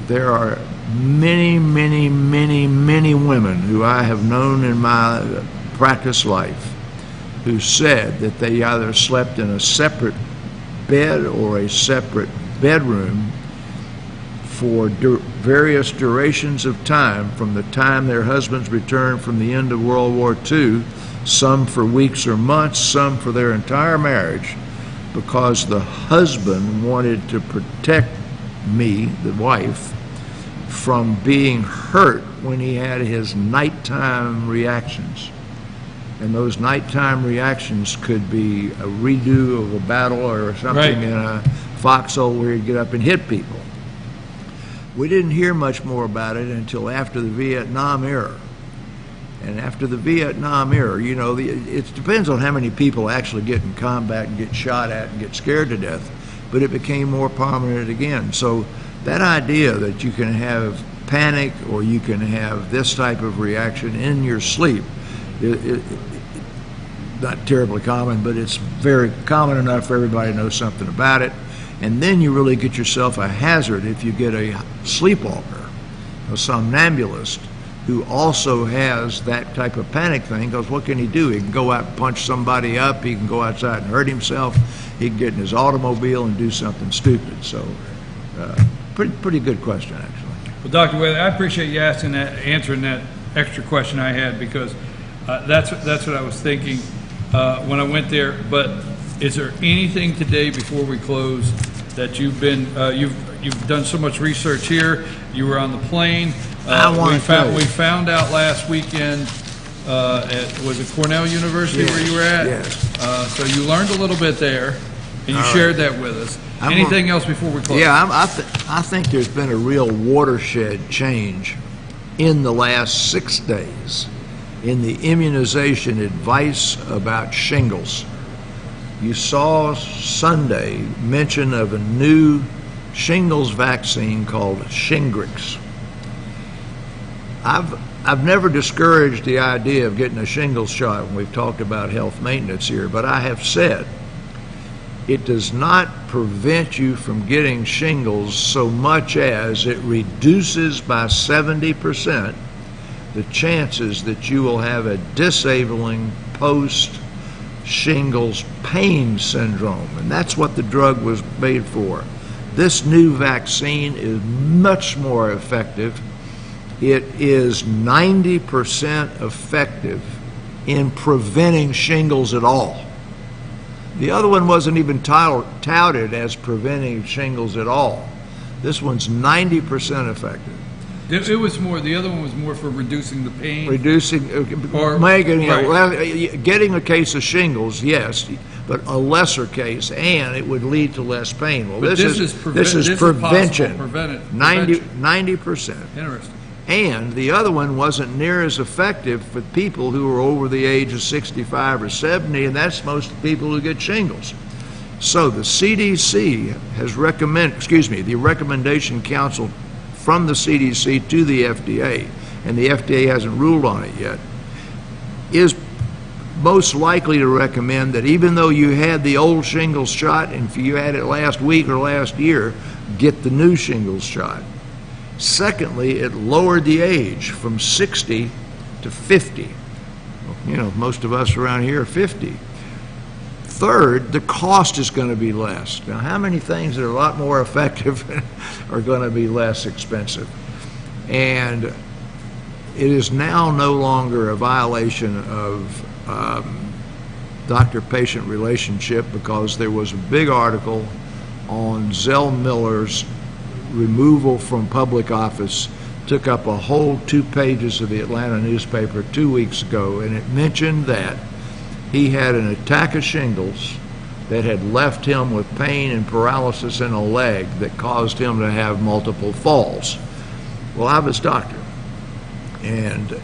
there are many, many, many, many women who I have known in my practice life who said that they either slept in a separate bed or a separate bedroom for various durations of time, from the time their husbands returned from the end of World War II, some for weeks or months, some for their entire marriage, because the husband wanted to protect me, the wife, from being hurt when he had his nighttime reactions. And those nighttime reactions could be a redo of a battle or something Right. in a foxhole where he'd get up and hit people. We didn't hear much more about it until after the Vietnam era. And after the Vietnam era, it depends on how many people actually get in combat and get shot at and get scared to death. but it became more prominent again. So that idea that you can have panic or you can have this type of reaction in your sleep, not terribly common, but it's very common enough for everybody to know something about it. And then you really get yourself a hazard if you get a sleepwalker, a somnambulist, who also has that type of panic thing, because what can he do? He can go out and punch somebody up, he can go outside and hurt himself, he can get in his automobile and do something stupid. So, pretty good question, actually. Well, Dr. Whaley, I appreciate you answering that extra question I had, because that's what I was thinking when I went there. But is there anything today before we close that you've done so much research here? You were on the plane. We found out last weekend was it Cornell University where you were at? Yes. So you learned a little bit there, and you shared that with us. Anything else before we close? Yeah, I think there's been a real watershed change in the last 6 days in the immunization advice about shingles. You saw Sunday mention of a new shingles vaccine called Shingrix. I've never discouraged the idea of getting a shingles shot when we've talked about health maintenance here, but I have said it does not prevent you from getting shingles so much as it reduces by 70% the chances that you will have a disabling post-shingles pain syndrome, and that's what the drug was made for. This new vaccine is much more effective. It is 90% effective in preventing shingles at all. The other one wasn't even touted as preventing shingles at all. This one's 90% effective. It was more. The other one was more for reducing the pain. Getting a case of shingles, yes, but a lesser case, and it would lead to less pain. Well, this is prevention. 90%. Interesting. And the other one wasn't near as effective for people who are over the age of 65 or 70, and that's most of the people who get shingles. So the CDC has the Recommendation Council from the CDC to the FDA, and the FDA hasn't ruled on it yet, is most likely to recommend that even though you had the old shingles shot, and if you had it last week or last year, get the new shingles shot. Secondly, it lowered the age from 60 to 50. You know, most of us around here are 50. Third, the cost is going to be less. Now, how many things that are a lot more effective are going to be less expensive? And it is now no longer a violation of doctor-patient relationship, because there was a big article on Zell Miller's removal from public office, took up a whole 2 pages of the Atlanta newspaper 2 weeks ago, and it mentioned that he had an attack of shingles that had left him with pain and paralysis in a leg that caused him to have multiple falls. Well, I'm his doctor, and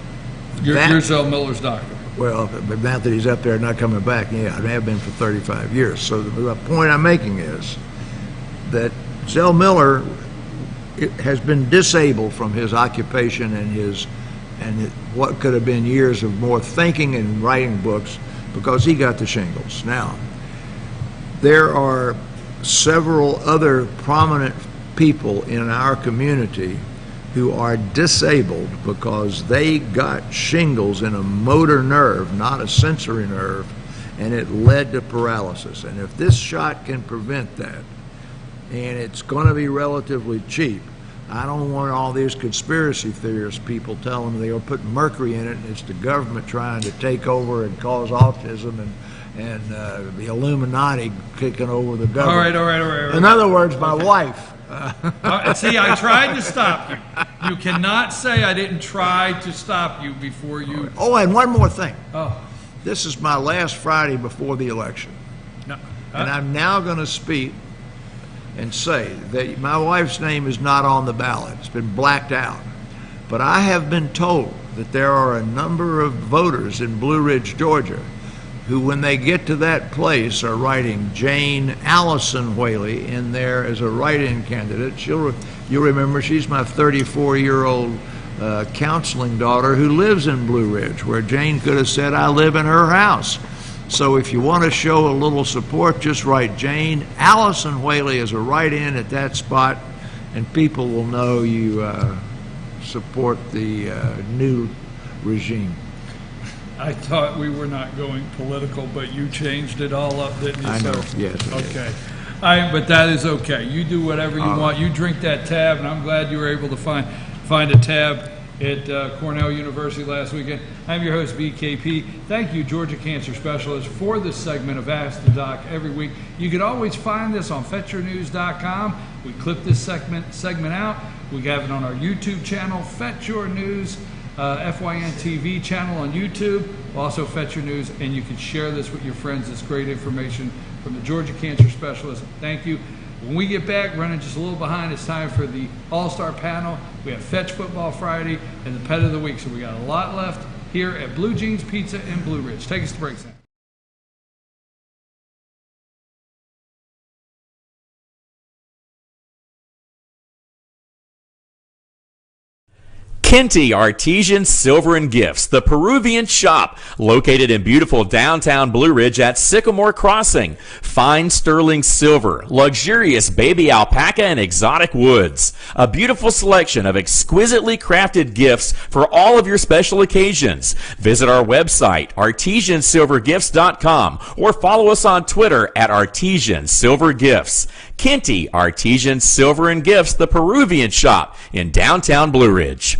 you're Zell Miller's doctor. Well, now that he's up there not coming back, yeah, I have been for 35 years. So the point I'm making is that Zell Miller has been disabled from his occupation and what could have been years of more thinking and writing books, because he got the shingles. Now, there are several other prominent people in our community who are disabled because they got shingles in a motor nerve, not a sensory nerve, and it led to paralysis. And if this shot can prevent that, and it's going to be relatively cheap, I don't want all these conspiracy theorist people telling me they'll put mercury in it and it's the government trying to take over and cause autism and the Illuminati kicking over the government. All right. In other words, my wife. See, I tried to stop you. You cannot say I didn't try to stop you before you... Oh, and one more thing. Oh. This is my last Friday before the election. No. And I'm now going to speak and say that my wife's name is not on the ballot. It's been blacked out. But I have been told that there are a number of voters in Blue Ridge, Georgia, who, when they get to that place, are writing Jane Allison Whaley in there as a write-in candidate. You'll remember she's my 34-year-old counseling daughter who lives in Blue Ridge, where Jane could have said, I live in her house. So if you want to show a little support, just write Jane Allison Whaley as a write-in at that spot, and people will know you support the new regime. I thought we were not going political, but you changed it all up, didn't you? I know, So- yes, I did. Okay. But that is okay. You do whatever you want. You drink that tab, and I'm glad you were able to find a tab at Cornell University last weekend. I'm your host, BKP. Thank you, Georgia Cancer Specialist, for this segment of Ask the Doc every week. You can always find this on FetchYourNews.com. We clip this segment out. We have it on our YouTube channel, Fetch Your News, FYN TV channel on YouTube, also Fetch Your News, and you can share this with your friends. It's great information from the Georgia Cancer Specialist. Thank you. When we get back, running just a little behind, it's time for the All-Star panel. We have Fetch Football Friday and the Pet of the Week, so we got a lot left here at Blue Jeans Pizza in Blue Ridge. Take us to break, Sam. Kenty Artesian Silver and Gifts, the Peruvian shop, located in beautiful downtown Blue Ridge at Sycamore Crossing. Fine sterling silver, luxurious baby alpaca and exotic woods. A beautiful selection of exquisitely crafted gifts for all of your special occasions. Visit our website, artesiansilvergifts.com, or follow us on Twitter at Artesian Silver Gifts. Kenty Artesian Silver and Gifts, the Peruvian shop in downtown Blue Ridge.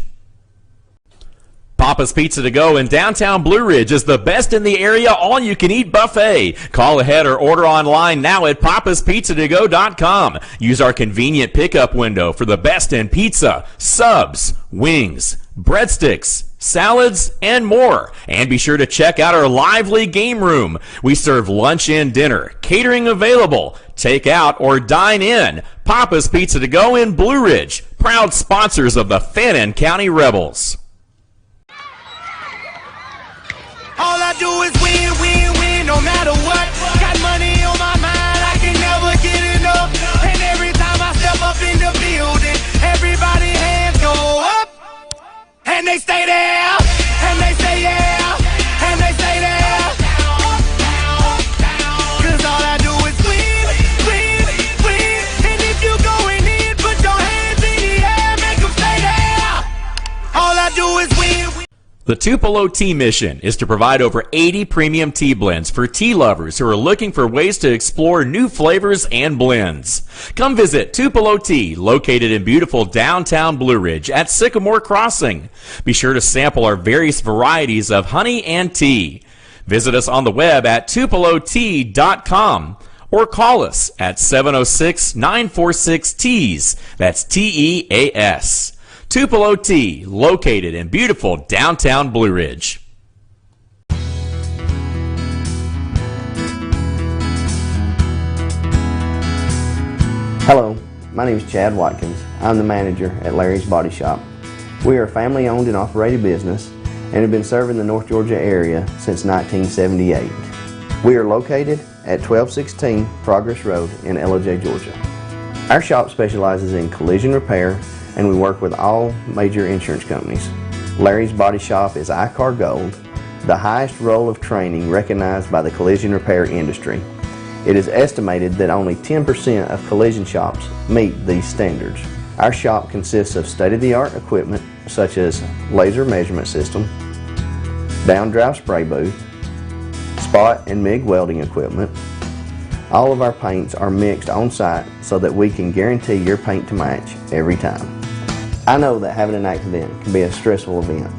Papa's Pizza to Go in downtown Blue Ridge is the best in the area all-you-can-eat buffet. Call ahead or order online now at papaspizzatogo.com. Use our convenient pickup window for the best in pizza, subs, wings, breadsticks, salads, and more. And be sure to check out our lively game room. We serve lunch and dinner, catering available, take out or dine in. Papa's Pizza to Go in Blue Ridge, proud sponsors of the Fannin County Rebels. All I do is win, win, win, no matter what. Got money on my mind, I can never get enough. And every time I step up in the building, everybody hands go up. And they stay there, and they say yeah, and they stay there. Cause all I do is win, win, win. And if you going in, put your hands in the air, make them stay there. All I do is win, win. The Tupelo Tea mission is to provide over 80 premium tea blends for tea lovers who are looking for ways to explore new flavors and blends. Come visit Tupelo Tea, located in beautiful downtown Blue Ridge at Sycamore Crossing. Be sure to sample our various varieties of honey and tea. Visit us on the web at tupelotea.com or call us at 706-946-TEAS. That's TEAS. Tupelo Tea, located in beautiful downtown Blue Ridge. Hello, my name is Chad Watkins. I'm the manager at Larry's Body Shop. We are a family-owned and operated business and have been serving the North Georgia area since 1978. We are located at 1216 Progress Road in LJ, Georgia. Our shop specializes in collision repair, and we work with all major insurance companies. Larry's Body Shop is ICAR Gold, the highest role of training recognized by the collision repair industry. It is estimated that only 10% of collision shops meet these standards. Our shop consists of state-of-the-art equipment such as laser measurement system, down-drive spray booth, spot and MIG welding equipment. All of our paints are mixed on site so that we can guarantee your paint to match every time. I know that having an accident can be a stressful event.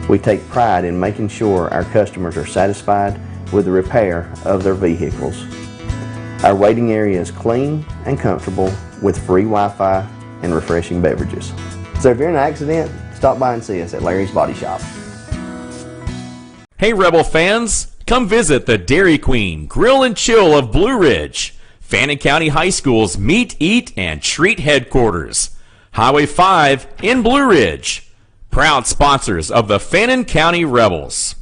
We take pride in making sure our customers are satisfied with the repair of their vehicles. Our waiting area is clean and comfortable with free Wi-Fi and refreshing beverages. So if you're in an accident, stop by and see us at Larry's Body Shop. Hey Rebel fans, come visit the Dairy Queen Grill and Chill of Blue Ridge, Fannin County High School's Meet, Eat, and Treat headquarters. Highway 5 in Blue Ridge. Proud sponsors of the Fannin County Rebels.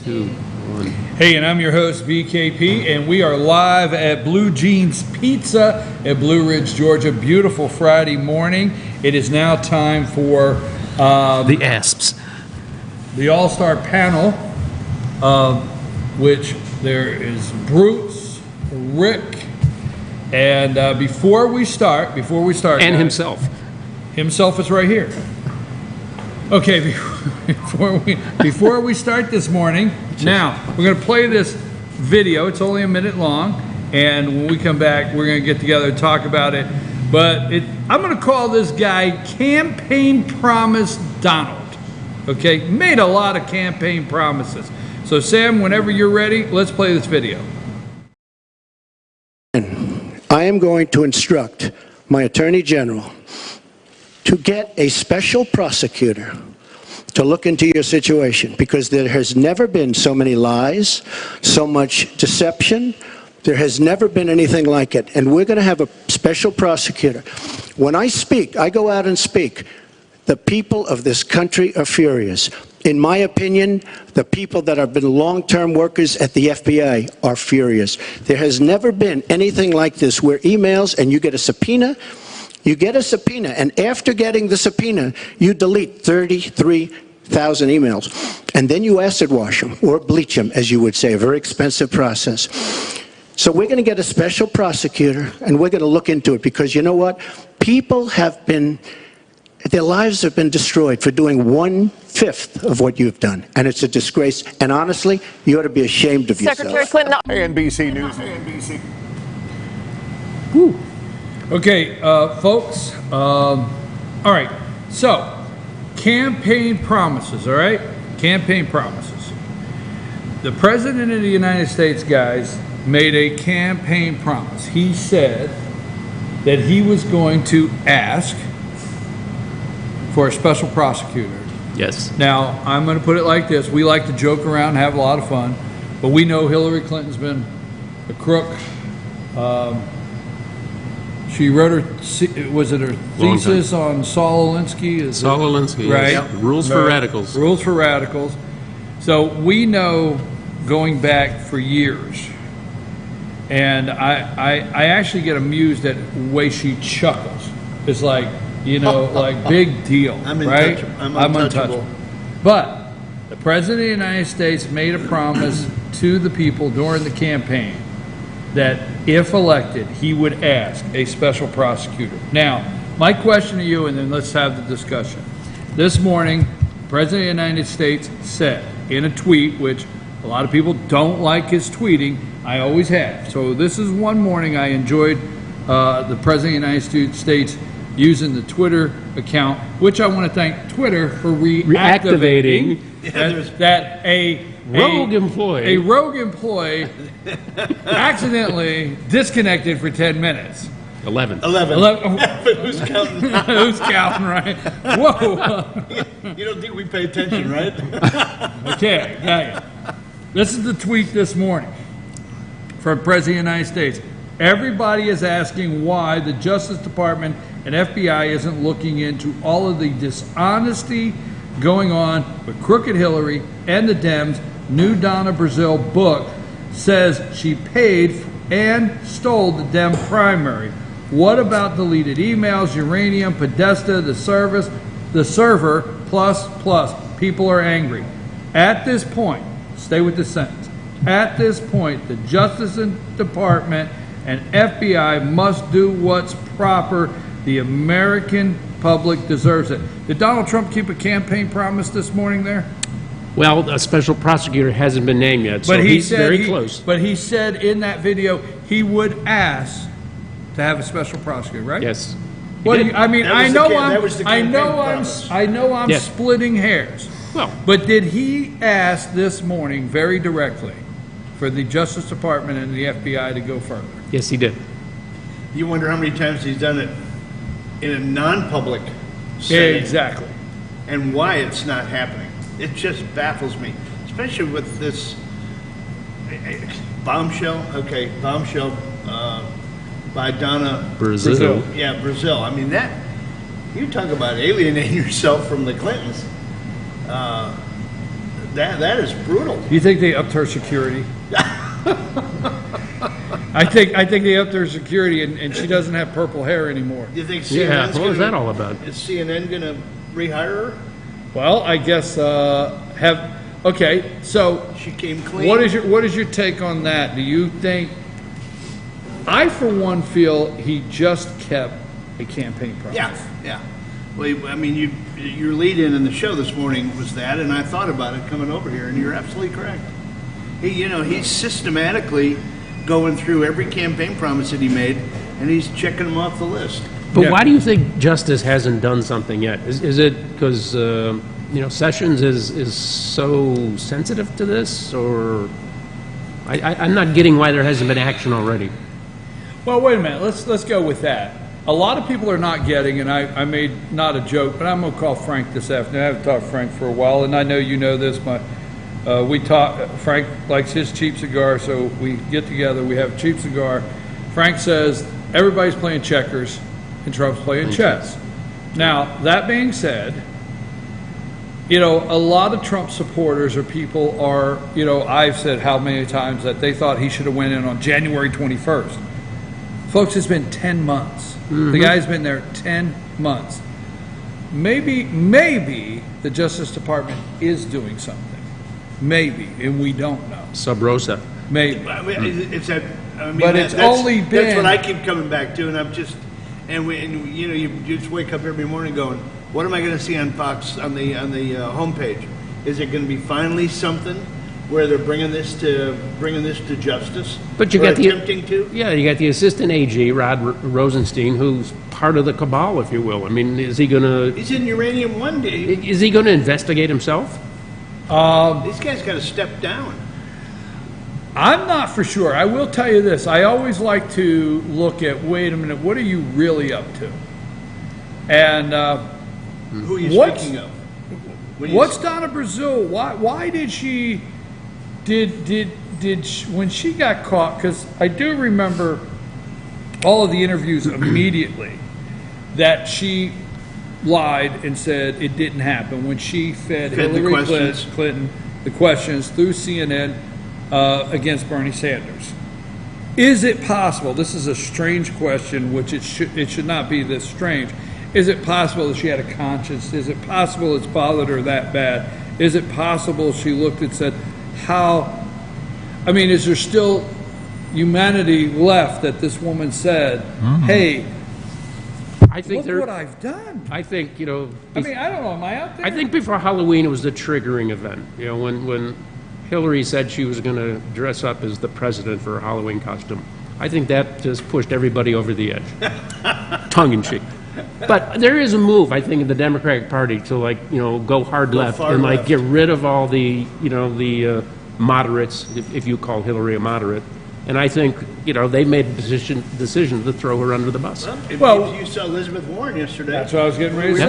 2, 1. Hey, and I'm your host, BKP, and we are live at Blue Jeans Pizza at Blue Ridge, Georgia. Beautiful Friday morning. It is now time for The ASPs. the All-Star panel, which there is Bruce, Rick, and before we start, And guys, himself is right here. Okay, before we start this morning, now we're going to play this video. It's only a minute long, and when we come back, we're going to get together and talk about it. But I'm going to call this guy Campaign Promise Donald. Okay, made a lot of campaign promises. So Sam, whenever you're ready, let's play this video. I am going to instruct my Attorney General to get a special prosecutor to look into your situation, because there has never been so many lies, so much deception. There has never been anything like it. And we're going to have a special prosecutor. When I speak, I go out and speak. The people of this country are furious. In my opinion, the people that have been long-term workers at the FBI are furious. There has never been anything like this, where emails and you get a subpoena, and after getting the subpoena, you delete 33,000 emails. And then you acid wash them, or bleach them, as you would say, a very expensive process. So we're going to get a special prosecutor, and we're going to look into it, because you know what? People have been, their lives have been destroyed for doing 1/5 of what you've done. And it's a disgrace. And honestly, you ought to be ashamed of yourself. Secretary Clinton. NBC News. NBC. Whew. Okay, folks, all right, so campaign promises, all right? Campaign promises. The President of the United States, guys, made a campaign promise. He said that he was going to ask for a special prosecutor. Yes. Now, I'm going to put it like this. We like to joke around, have a lot of fun, but we know Hillary Clinton's been a crook. She wrote her thesis on Saul Alinsky? Saul Alinsky, right? Yes. Rules for Radicals. Rules for Radicals. So we know, going back for years, and I actually get amused at the way she chuckles. It's like, you know, like big deal, right? I'm untouchable. But the President of the United States made a promise to the people during the campaign that if elected, he would ask a special prosecutor. Now, my question to you, and then let's have the discussion. This morning, the President of the United States said in a tweet, which a lot of people don't like his tweeting, I always have. So this is one morning I enjoyed the President of the United States using the Twitter account, which I want to thank Twitter for reactivating. That a rogue employee accidentally disconnected for 10 minutes. 11. Who's counting? Who's counting, right? Whoa. You don't think we pay attention, right? Okay, got it. This is the tweet this morning from President of the United States. Everybody is asking why the Justice Department and FBI isn't looking into all of the dishonesty going on with Crooked Hillary and the Dems. New Donna Brazile book says she paid and stole the Dem primary. What about deleted emails, uranium, Podesta, the server, plus. People are angry. At this point, stay with the sentence. At this point, the Justice Department and FBI must do what's proper. The American public deserves it. Did Donald Trump keep a campaign promise this morning there? Well, a special prosecutor hasn't been named yet, so he's very close. But he said in that video he would ask to have a special prosecutor, right? Yes. What do you, I mean, I know I'm Yes. splitting hairs. Well, But did he ask this morning very directly for the Justice Department and the FBI to go further? yes, he did. You wonder how many times he's done it in a non-public Yeah, setting. exactly. And why it's not happening. It just baffles me, especially with this bombshell by Donna Brazile. Yeah, Brazile. I mean, that, you talk about alienating yourself from the Clintons. That is brutal. Do you think they upped her security? I think they upped her security, and she doesn't have purple hair anymore. Do you think CNN's Yeah, what was that all about? Is CNN going to rehire her? Well, I guess okay. So She came clean. what is your take on that? Do you think? I, for one, feel he just kept a campaign promise. Yeah. Well, I mean, your lead-in the show this morning was that, and I thought about it coming over here, and you're absolutely correct. He's systematically going through every campaign promise that he made, and he's checking them off the list. But why do you think Justice hasn't done something yet? Is it because Sessions is so sensitive to this, or I'm not getting why there hasn't been action already? Well, wait a minute. Let's go with that. A lot of people are not getting, and I made not a joke, but I'm going to call Frank this afternoon. I haven't talked to Frank for a while, and I know you know this. We talk. Frank likes his cheap cigar, so we get together. We have a cheap cigar. Frank says everybody's playing checkers, and Trump's playing chess. Now, that being said, a lot of Trump supporters or people are, I've said how many times that they thought he should have went in on January 21st. Folks, it's been 10 months. The guy's been there 10 months. Maybe the Justice Department is doing something. Maybe, and we don't know. Sub rosa. Maybe. It's that. But it's only been. That's what I keep coming back to, and I'm just, you just wake up every morning going, what am I going to see on Fox on the homepage? Is it going to be finally something where they're bringing this to justice? But you or got attempting to? Yeah, you got the assistant AG, Rod Rosenstein, who's part of the cabal, if you will. I mean, is he going to? He's in Uranium One Day. Is he going to investigate himself? These guys got to step down. I'm not for sure. I will tell you this. I always like to look at, wait a minute, what are you really up to? And who are you speaking of? What's Donna Brazil? Why did she? When she got caught? Because I do remember all of the interviews immediately that she lied and said it didn't happen when she fed Hillary Clinton the questions through CNN against Bernie Sanders. Is it possible? This is a strange question, which it should not be this strange. Is it possible that she had a conscience? Is it possible it's bothered her that bad? Is it possible she looked and said, how? I mean, is there still humanity left that this woman said, hey, I think look what I've done. I think, I mean, I don't know. Am I out there? I think before Halloween it was the triggering event. When Hillary said she was going to dress up as the president for a Halloween costume, I think that just pushed everybody over the edge, tongue in cheek. But there is a move, I think, in the Democratic Party to go hard left and get rid of all the the moderates, if you call Hillary a moderate. And I think they made a decision to throw her under the bus. Well, if you saw Elizabeth Warren yesterday. That's what I was getting ready to say.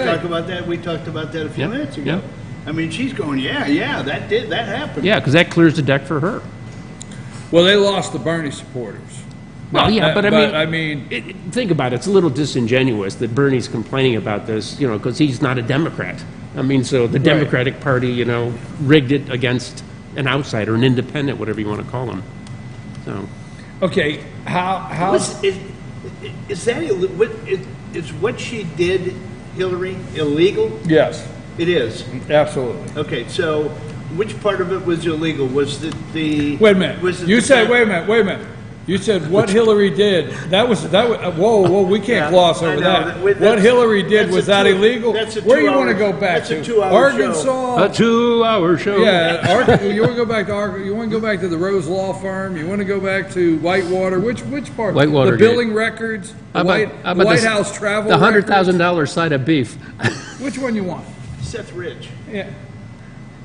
We talked about that a few minutes ago. Yeah. I mean, she's going, that happened. Yeah, because that clears the deck for her. Well, they lost the Bernie supporters. Well, yeah, but I mean, think about it. It's a little disingenuous that Bernie's complaining about this, because he's not a Democrat. I mean, so the Democratic Party, rigged it against an outsider, an independent, whatever you want to call him. So, okay, how is what she did, Hillary, illegal? Yes, it is. Absolutely. Okay, so which part of it was illegal? Was the wait a minute? Wait a minute. You said what Hillary did. That was. Whoa! We can't gloss over that. What Hillary did, was that illegal? Where you want to go back to? Arkansas. A 2-hour show. Yeah. You want to go back to Arkansas? You want to go back to the Rose Law Firm? You want to go back to Whitewater? Which part? Whitewater. The billing records. The White House travel. The $100,000 side of beef. Which one you want? Seth Rich. Yeah.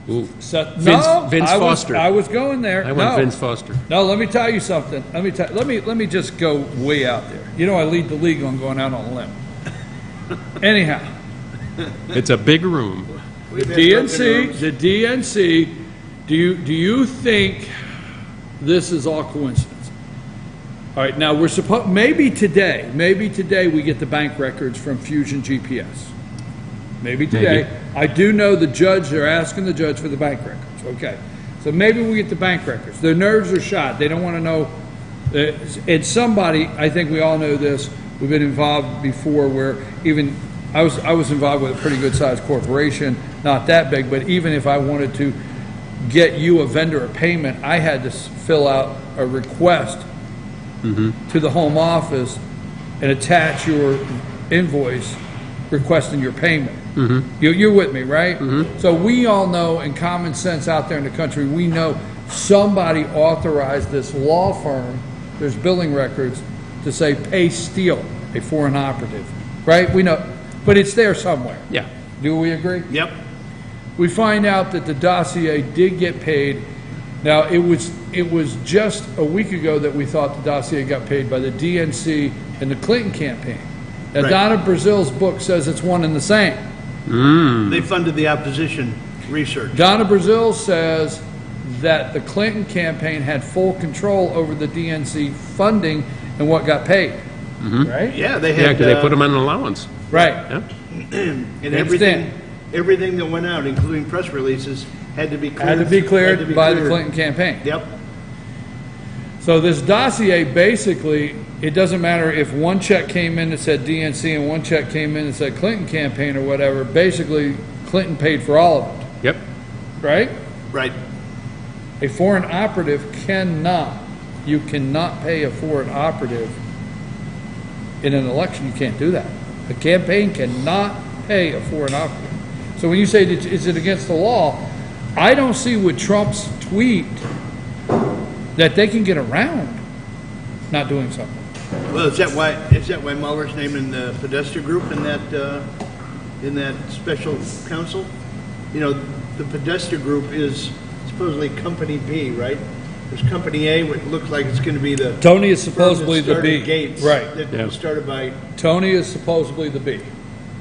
Ooh. Vince Foster. I was going there. I went Vince Foster. No, let me tell you something. Let me just go way out there. I lead the league on going out on a limb. Anyhow, it's a big room. The DNC. Do you think this is all coincidence? All right. Now we're maybe today we get the bank records from Fusion GPS. Maybe today. I do know they're asking the judge for the bank records. Okay. So maybe we get the bank records. Their nerves are shot. They don't want to know. And somebody, I think we all know this, we've been involved before where even, I was involved with a pretty good sized corporation, not that big, but even if I wanted to get you a vendor a payment, I had to fill out a request to the home office and attach your invoice requesting your payment. You're with me, right? So we all know, in common sense out there in the country, we know somebody authorized this law firm, there's billing records, to say pay Steele, a foreign operative, right? We know, but it's there somewhere. Yeah. Do we agree? Yep. We find out that the dossier did get paid. Now, it was just a week ago that we thought the dossier got paid by the DNC and the Clinton campaign. Now, Right. Donna Brazil's book says it's one and the same. They funded the opposition research. Donna Brazil says that the Clinton campaign had full control over the DNC funding and what got paid. Right? Yeah, they Yeah, had. because they put them on an allowance. Right. Yeah. And everything that went out, including press releases, had to be cleared. Had to be cleared had to be by the cleared. Clinton campaign. Yep. So this dossier, basically, it doesn't matter if one check came in that said DNC and one check came in that said Clinton campaign or whatever. Basically, Clinton paid for all of it, Yep. right? Right. A foreign operative you cannot pay a foreign operative in an election. You can't do that. A campaign cannot pay a foreign operative. So when you say, is it against the law? I don't see with Trump's tweet that they can get around not doing something. Well, is that why Mueller's naming the Podesta group in that special counsel? You know, the Podesta group is supposedly Company B, right? There's Company A, which looks like it's going to be the Tony is supposedly firm that the B. started Gates, Right. That Yeah. was started by. Tony is supposedly the B.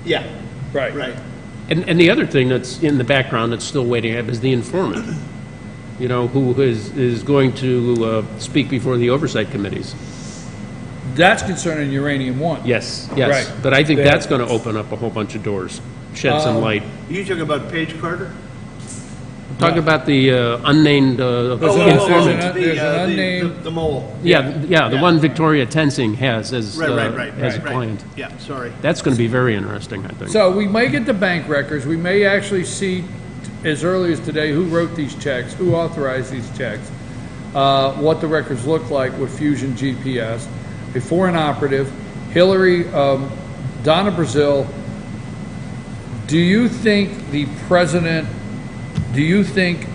Yeah. Right. Right. And the other thing that's in the background that's still waiting up is the informant, you know, who is going to speak before the oversight committees. That's concerning Uranium One. Yes. Right. But I think Yeah. that's going to open up a whole bunch of doors, shed some light. Are you talking about Paige Carter? Talking about the unnamed informant. There's an unnamed- the mole. Yeah, the one Victoria Tensing has as Right. as a client. Yeah, sorry. That's going to be very interesting, I think. So we may get the bank records. We may actually see as early as today who wrote these checks, who authorized these checks, what the records look like with Fusion GPS, a foreign operative, Hillary, Donna Brazil. Do you think the president, do you think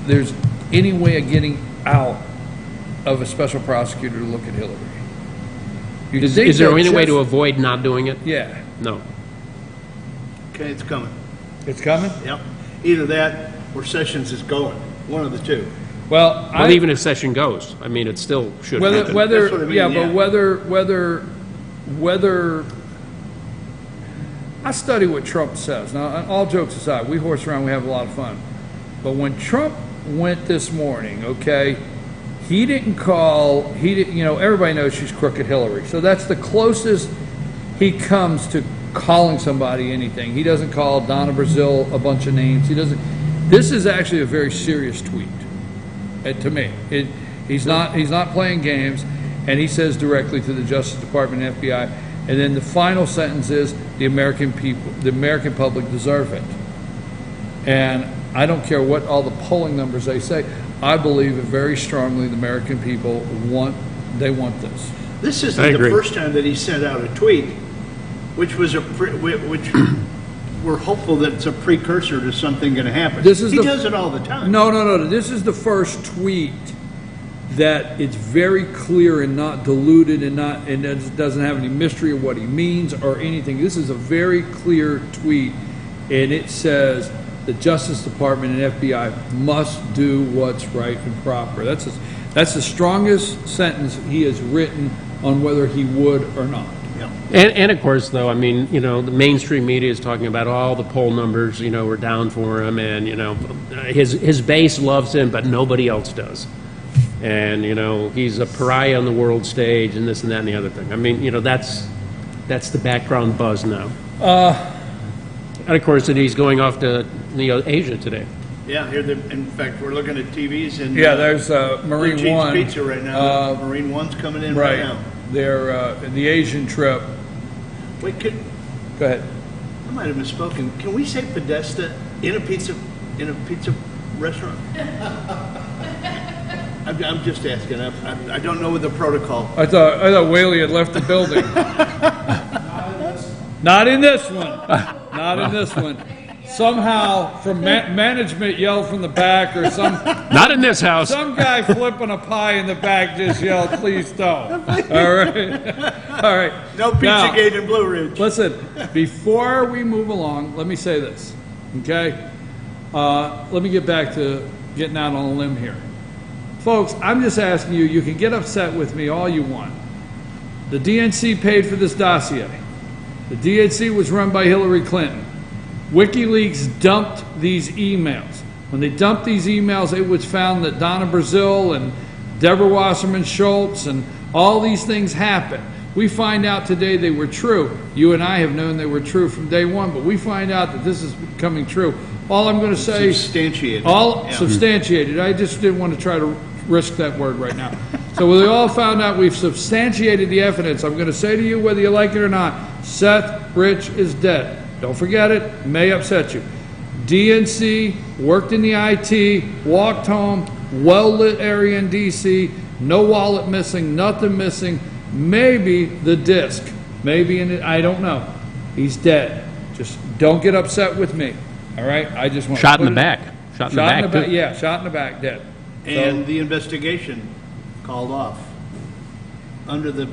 there's any way of getting out of a special prosecutor to look at Hillary? You Is think there that any way just- to avoid not doing it? Yeah. No. Okay, it's coming. It's coming? Yep. Either that or Sessions is going. One of the two. Well, Well, even if session goes, I mean, it still should happen. That's what I mean, yeah, yeah. but whether I study what Trump says. Now, all jokes aside, we horse around, we have a lot of fun. But when Trump went this morning, okay, he didn't, you know, everybody knows she's crooked Hillary. So that's the closest he comes to calling somebody anything. He doesn't call Donna Brazil a bunch of names. He doesn't. This is actually a very serious tweet. To me, he's not playing games, and he says directly to the Justice Department and FBI. And then the final sentence is the American people, the American public deserve it. And I don't care what all the polling numbers they say. I believe it very strongly. The American people want this. This isn't the first time that he sent out a tweet, which was which we're hopeful that it's a precursor to something going to happen. He does it all the time. No. This is the first tweet that it's very clear and not diluted and it doesn't have any mystery of what he means or anything. This is a very clear tweet, and it says the Justice Department and FBI must do what's right and proper. That's the strongest sentence he has written on whether he would or not. And of course, though, I mean, you know, the mainstream media is talking about all the poll numbers, you know, were down for him, and, you know, his base loves him, but nobody else does. And, you know, he's a pariah on the world stage, and this and that and the other thing. I mean, you know, that's the background buzz now. And of course, that he's going off to Asia today. Yeah, here. In fact, we're looking at TVs and Yeah, there's Blue Marine Cheese One. Pizza right now. Marine One's coming in right now. They're the Asian trip. Wait, Go ahead. I might have misspoken. Can we say Podesta in a pizza restaurant? I'm just asking. I don't know the protocol. I thought Whaley had left the building. Not in this one. Not in this one. Somehow, from management yelled from the back, or some. Not in this house. Some guy flipping a pie in the back just yelled, "Please don't." All right. All right. No Pizzagate in Blue Ridge. Listen, before we move along, let me say this, okay? Let me get back to getting out on a limb here. Folks, I'm just asking you, you can get upset with me all you want. The DNC paid for this dossier. The DNC was run by Hillary Clinton. WikiLeaks dumped these emails. When they dumped these emails, it was found that Donna Brazil and Deborah Wasserman Schultz and all these things happened. We find out today they were true. You and I have known they were true from day one, but we find out that this is becoming true. All I'm going to say... Substantiated. Substantiated. I just didn't want to try to risk that word right now. So we all found out we've substantiated the evidence. I'm going to say to you, whether you like it or not, Seth Rich is dead. Don't forget it. It may upset you. DNC, worked in the IT, walked home, well-lit area in D.C., no wallet missing, nothing missing, maybe the disc, maybe in it, I don't know. He's dead. Just don't get upset with me, all right? I just want shot in the back. Shot in the back, too. Yeah, shot in the back, dead. And the investigation called off under the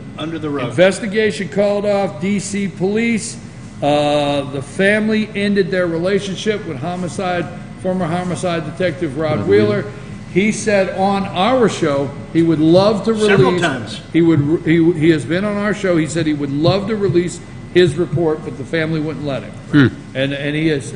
rug. Investigation called off. D.C. police. The family ended their relationship with former homicide detective Rod Wheeler. He said on our show he would love to release. Several times. He has been on our show. He said he would love to release his report, but the family wouldn't let him. And he is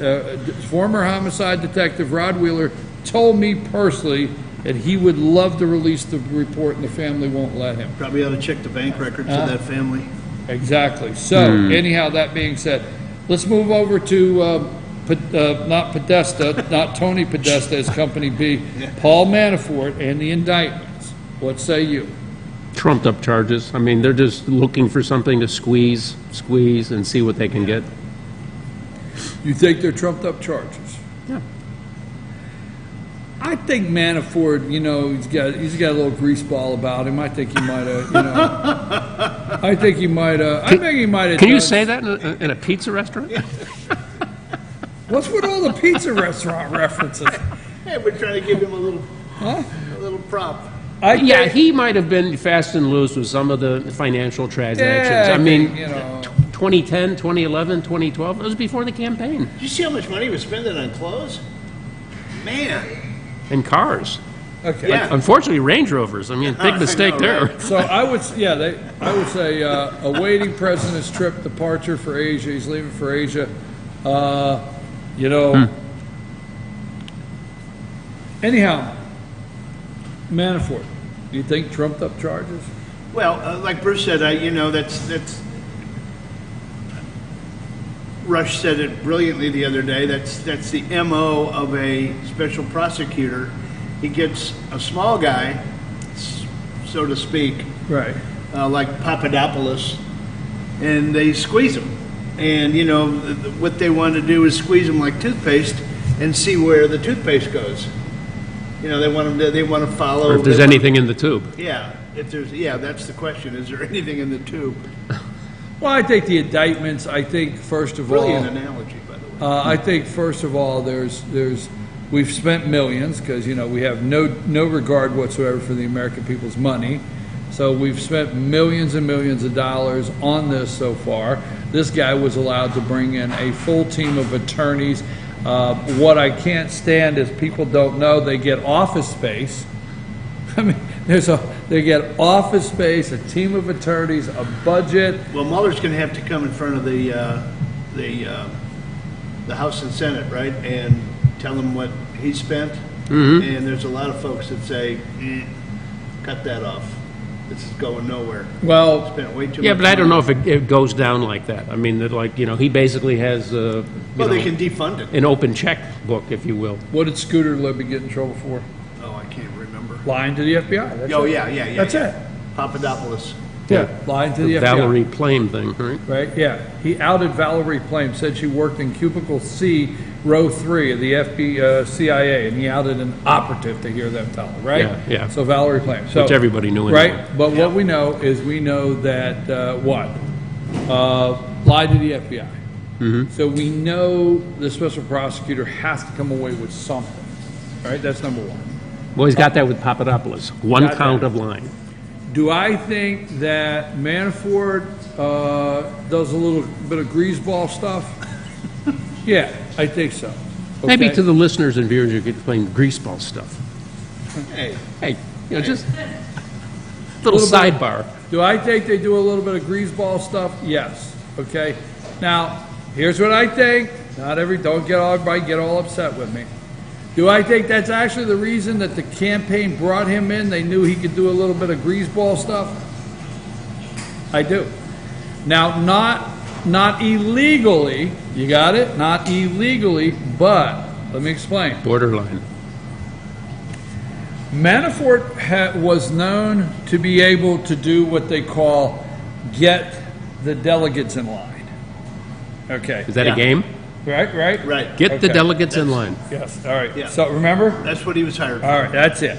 former homicide detective Rod Wheeler told me personally that he would love to release the report, and the family won't let him. Probably ought to check the bank records of that family. Exactly. So, anyhow, that being said, let's move over to not Podesta, not Tony Podesta as Company B, Paul Manafort and the indictments. What say you? Trumped up charges. I mean, they're just looking for something to squeeze, and see what they can get. You think they're trumped up charges? Yeah. I think Manafort, he's got a little grease ball about him. I think he might have, I think he might have. Can you say that in a pizza restaurant? What's with all the pizza restaurant references? Hey, we're trying to give him a little prop. He might have been fast and loose with some of the financial transactions. Yeah, I mean, 2010, 2011, 2012, it was before the campaign. Did you see how much money he was spending on clothes? Man. And cars. Okay. Yeah. Unfortunately, Range Rovers. I mean, big mistake there. Right? So I would say awaiting president's trip departure for Asia. He's leaving for Asia. Anyhow, Manafort. Do you think trumped up charges? Well, like Bruce said, that's. Rush said it brilliantly the other day. That's the MO of a special prosecutor. He gets a small guy, so to speak, right, like Papadopoulos, and they squeeze him. And what they want to do is squeeze him like toothpaste and see where the toothpaste goes. They want to follow. Or if there's anything in the tube. Yeah, that's the question. Is there anything in the tube? Well, I think the indictments. I think first of all, brilliant analogy, by the way. I think first of all, we've spent millions because we have no regard whatsoever for the American people's money. So we've spent millions and millions of dollars on this so far. This guy was allowed to bring in a full team of attorneys. What I can't stand is people don't know they get office space. I mean, they get office space, a team of attorneys, a budget. Well, Mueller's going to have to come in front of the House and Senate, right, and tell them what he spent. And there's a lot of folks that say, cut that off. This is going nowhere. Well, Spent way too Yeah, much but I don't know money. if it goes down like that. I mean, that like, he basically has, Well, they can defund it. an open checkbook, if you will. what did Scooter Libby get in trouble for? Oh, I can't remember. Lying to the FBI. That's Oh, it. yeah. That's it. Papadopoulos. Yeah, lying to the FBI. Valerie Plame thing, right? Right, yeah. He outed Valerie Plame, said she worked in cubicle C, row 3 of the CIA, and he outed an operative to hear them tell her, right? Yeah, yeah. So Valerie Plame. So, Which everybody knew anyway. Right, but what we know is we know that, lied to the FBI. Mm-hmm. So we know the special prosecutor has to come away with something, right? That's number one. Well, he's got that with Papadopoulos. One Got count that. of lying. Do I think that Manafort does a little bit of greaseball stuff? Yeah, I think so. Maybe Okay? to the listeners and viewers, you could explain greaseball stuff. Hey, Just little sidebar. Do I think they do a little bit of greaseball stuff? Yes. Okay. Now, here's what I think. Don't get everybody get all upset with me. Do I think that's actually the reason that the campaign brought him in? They knew he could do a little bit of greaseball stuff? I do. Now, not illegally, you got it? Not illegally, but let me explain. Borderline. Manafort was known to be able to do what they call get the delegates in line. Okay. Is that a game? Right. Get the Okay. delegates in line. Yes, all right. Yeah. So remember? that's what he was hired for. All right, that's it.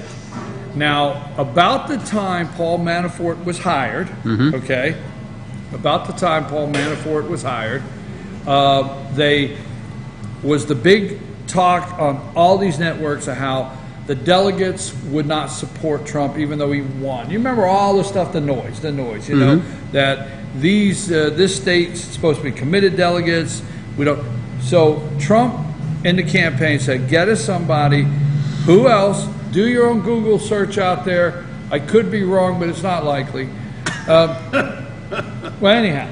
Now, about the time Paul Manafort was hired, okay, about the time Paul Manafort was hired, was the big talk on all these networks of how the delegates would not support Trump even though he won. You remember all the stuff, the noise, you know, that this state's supposed to be committed delegates. We don't. So Trump in the campaign said, get us somebody. Who else? Do your own Google search out there. I could be wrong, but it's not likely. Well, anyhow,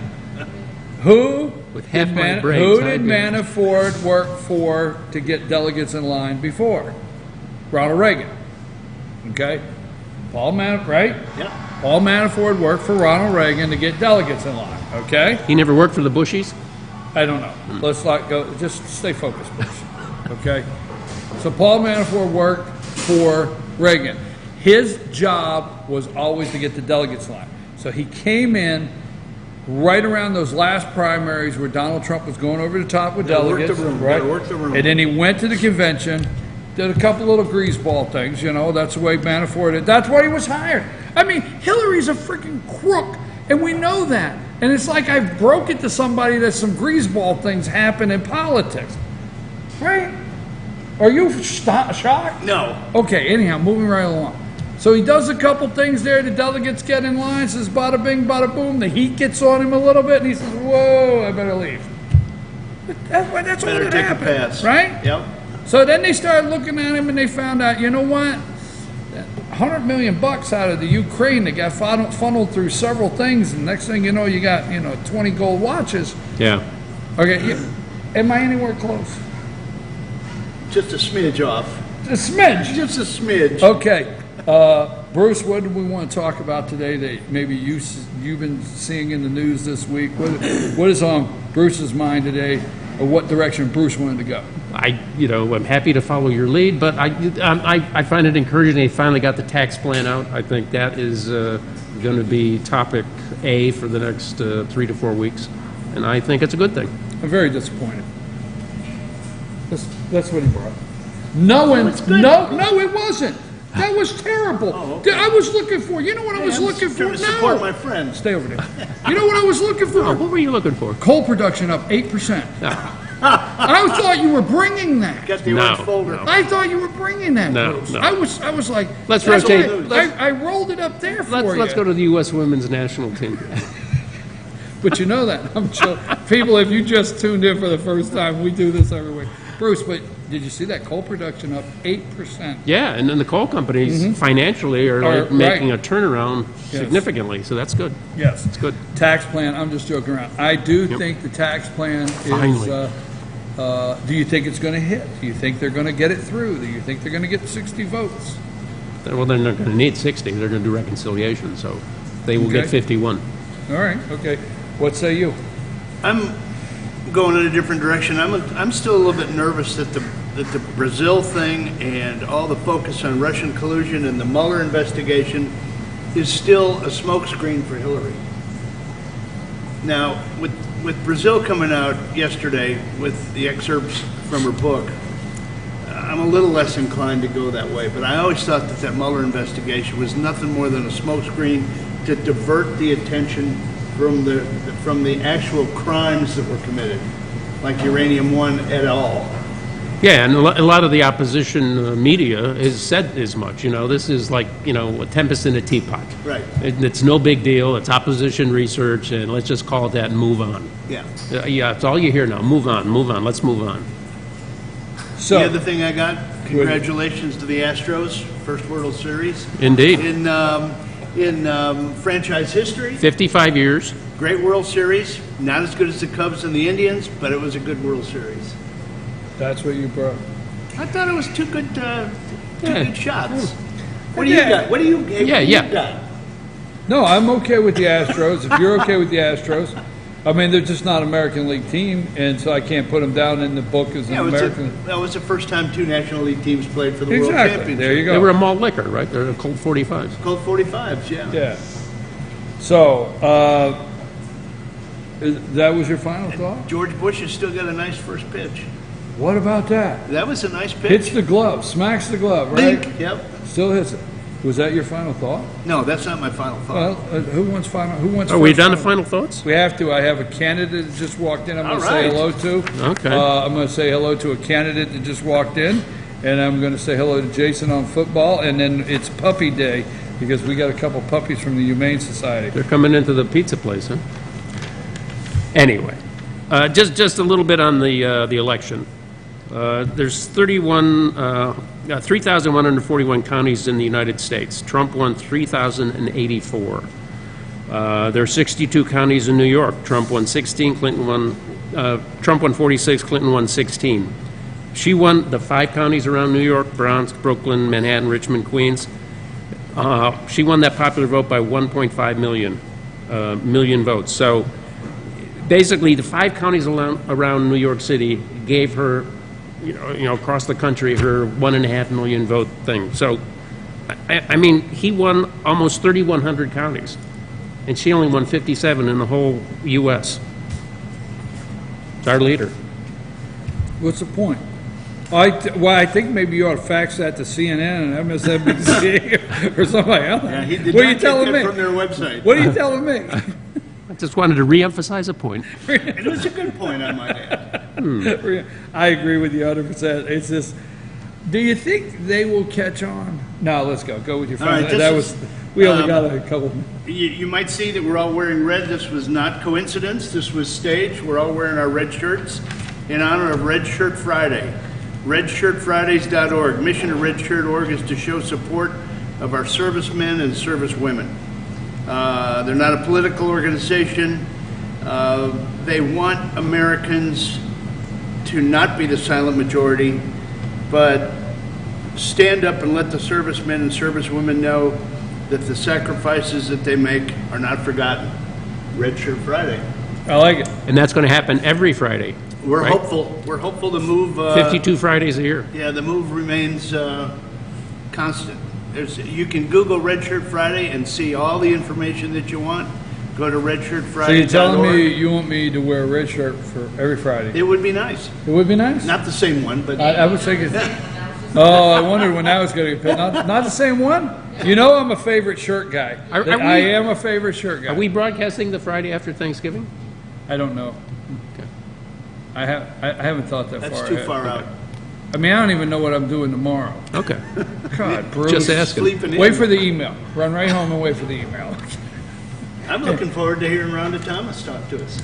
who With half did my brain, who so I did do. Manafort work for to get delegates in line before? Ronald Reagan. Okay? Paul Manafort, right? Yep. Paul Manafort worked for Ronald Reagan to get delegates in line. Okay? He never worked for the Bushies? I don't know. Let's not go. Just stay focused, please. Okay? So Paul Manafort worked for Reagan. His job was always to get the delegates in line. So he came in right around those last primaries where Donald Trump was going over the top with Gotta work delegates. the room, Right? gotta work the room. And then he went to the convention, did a couple little greaseball things, you know, that's the way Manafort did. That's why he was hired. I mean, Hillary's a freaking crook, and we know that. And it's like I broke it to somebody that some greaseball things happen in politics. Right? Are you shocked? No. Okay, anyhow, moving right along. So he does a couple things there. The delegates get in line, says bada bing, bada boom. The heat gets on him a little bit, and he says, whoa, I better leave. That's all Better that take a happened, pass. right? Yep. So then they started looking at him, and they found out, you know what? $100 million out of the Ukraine that got funneled through several things, and next thing you know, you got 20 gold watches. Yeah. Okay, am I anywhere close? Just a smidge off. A smidge. Just a smidge. Okay, Bruce, what do we want to talk about today that maybe you've been seeing in the news this week? What is on Bruce's mind today, or what direction Bruce wanted to go? I'm happy to follow your lead, but I find it encouraging they finally got the tax plan out. I think that is going to be topic A for the next 3 to 4 weeks, and I think it's a good thing. I'm very disappointed. That's what he brought. No, it wasn't. That was terrible. okay. I was looking for. You know what I was looking for? Trying to support my friends. Stay over there. You know what I was looking for? What were you looking for? Coal production up 8%. I thought you were bringing that. Got the No, orange folder. no. I thought you were bringing that, No, Bruce. no. I was like, Let's that's rotate. why I rolled it up there for you. Let's go to the U.S. women's national team. But you know that. I'm sure. People, if you just tuned in for the first time, we do this every week. Bruce, but did you see that coal production up 8%? Yeah, and then the coal companies financially are Are- like making right. a turnaround Yes. significantly, so that's good. Yes. It's good. Tax plan, I'm just joking around. I do Yep. think the tax plan is, Finally. do you think it's going to hit? Do you think they're going to get it through? Do you think they're going to get 60 votes? Well, they're not going to need 60. They're going to do reconciliation, so they will get Okay. 51. All right, okay. What say you? I'm going in a different direction. I'm still a little bit nervous that the Brazil thing and all the focus on Russian collusion and the Mueller investigation is still a smokescreen for Hillary. Now, with Brazil coming out yesterday with the excerpts from her book, I'm a little less inclined to go that way. But I always thought that Mueller investigation was nothing more than a smokescreen to divert the attention from the actual crimes that were committed, like Uranium One et al. Yeah, and a lot of the opposition media has said as much. This is like, a tempest in a teapot. Right. It's no big deal. It's opposition research, and let's just call it that and move on. Yeah. Yeah, it's all you hear now. Move on, let's move on. So the other thing I got, congratulations to the Astros, first World Series. Indeed. In franchise history. 55 years. Great World Series. Not as good as the Cubs and the Indians, but it was a good World Series. That's what you brought. I thought it was two good shots. What do you got? What do you got? No, I'm okay with the Astros. If you're okay with the Astros, I mean, they're just not an American League team, and so I can't put them down in the book as an American. That was the first time two National League teams played for the World Championship. There you go. They were a malt liquor, right? They're Colt 45s. Colt 45s, yeah. Yeah. So, that was your final thought? George Bush has still got a nice first pitch. What about that? That was a nice pitch. Hits the glove, smacks the glove, right? Dink. Yep. Still hits it. Was that your final thought? No, that's not my final thought. Well, who wants final? Who wants? Are we done to final thoughts? We have to. I have a candidate that just walked in. I'm going to say hello to. Okay. I'm going to say hello to a candidate that just walked in, and I'm going to say hello to Jason on football, and then it's Puppy Day because we got a couple puppies from the Humane Society. They're coming into the pizza place, huh? Anyway, just a little bit on the election. There's 3,141 counties in the United States. Trump won 3,084. There are 62 counties in New York. Trump won 16. Trump won 46. Clinton won 16. She won the 5 counties around New York: Bronx, Brooklyn, Manhattan, Richmond, Queens. She won that popular vote by 1.5 million votes. So basically, the 5 counties around New York City gave her, across the country, her 1.5 million vote thing. So, I mean, he won almost 3,100 counties, and she only won 57 in the whole U.S. Our leader. What's the point? I think maybe you ought to fax that to CNN and MSNBC or somebody else. Yeah, he did what not are you telling get that me? from their website. What are you telling me? I just wanted to re-emphasize a point. It was a good point, I might add. I agree with you 100%. It's just, do you think they will catch on? No, let's go. Go with your All right, final. We only got a couple. You might see that we're all wearing red. This was not coincidence. This was staged. We're all wearing our red shirts in honor of Red Shirt Friday. RedShirtFridays.org. Mission of RedShirt.org is to show support of our servicemen and servicewomen. They're not a political organization. They want Americans to not be the silent majority, but stand up and let the servicemen and servicewomen know that the sacrifices that they make are not forgotten. Red Shirt Friday. I like it. And that's going to happen every Friday. We're right? hopeful. We're hopeful the move. 52 Fridays a year. Yeah, the move remains constant. You can Google Red Shirt Friday and see all the information that you want. Go to redshirtfriday.org. So you're telling me you want me to wear a red shirt for every Friday? It would be nice. It would be nice? Not the same one, but... I was thinking... Oh, I wondered when that was going to get picked. Not the same one? You know I'm a favorite shirt guy. I am a favorite shirt guy. Are we broadcasting the Friday after Thanksgiving? I don't know. Okay. I haven't thought that far That's too ahead. far out. I mean, I don't even know what I'm doing tomorrow. Okay. God, Bruce. Just asking. Wait for the email. Run right home and wait for the email. I'm looking forward to hearing Rhonda Thomas talk to us.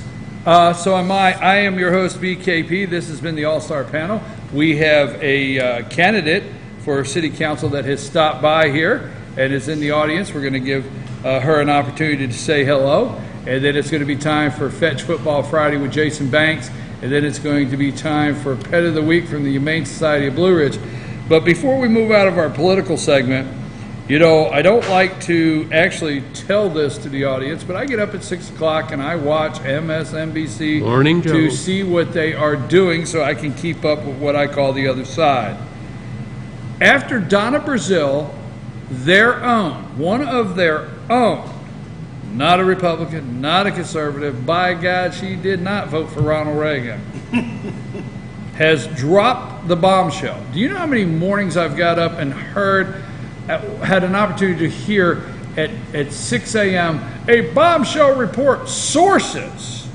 So am I. I am your host, BKP. This has been the All-Star Panel. We have a candidate for City Council that has stopped by here and is in the audience. We're going to give her an opportunity to say hello. And then it's going to be time for Fetch Football Friday with Jason Banks. And then it's going to be time for Pet of the Week from the Humane Society of Blue Ridge. But before we move out of our political segment You know, I don't like to actually tell this to the audience, but I get up at 6 o'clock and I watch MSNBC Morning, to Joe. see what they are doing so I can keep up with what I call the other side. After Donna Brazile, one of their own, not a Republican, not a conservative, by God, she did not vote for Ronald Reagan, has dropped the bombshell. Do you know how many mornings I've got up and had an opportunity to hear at 6 a.m. a bombshell report, sources,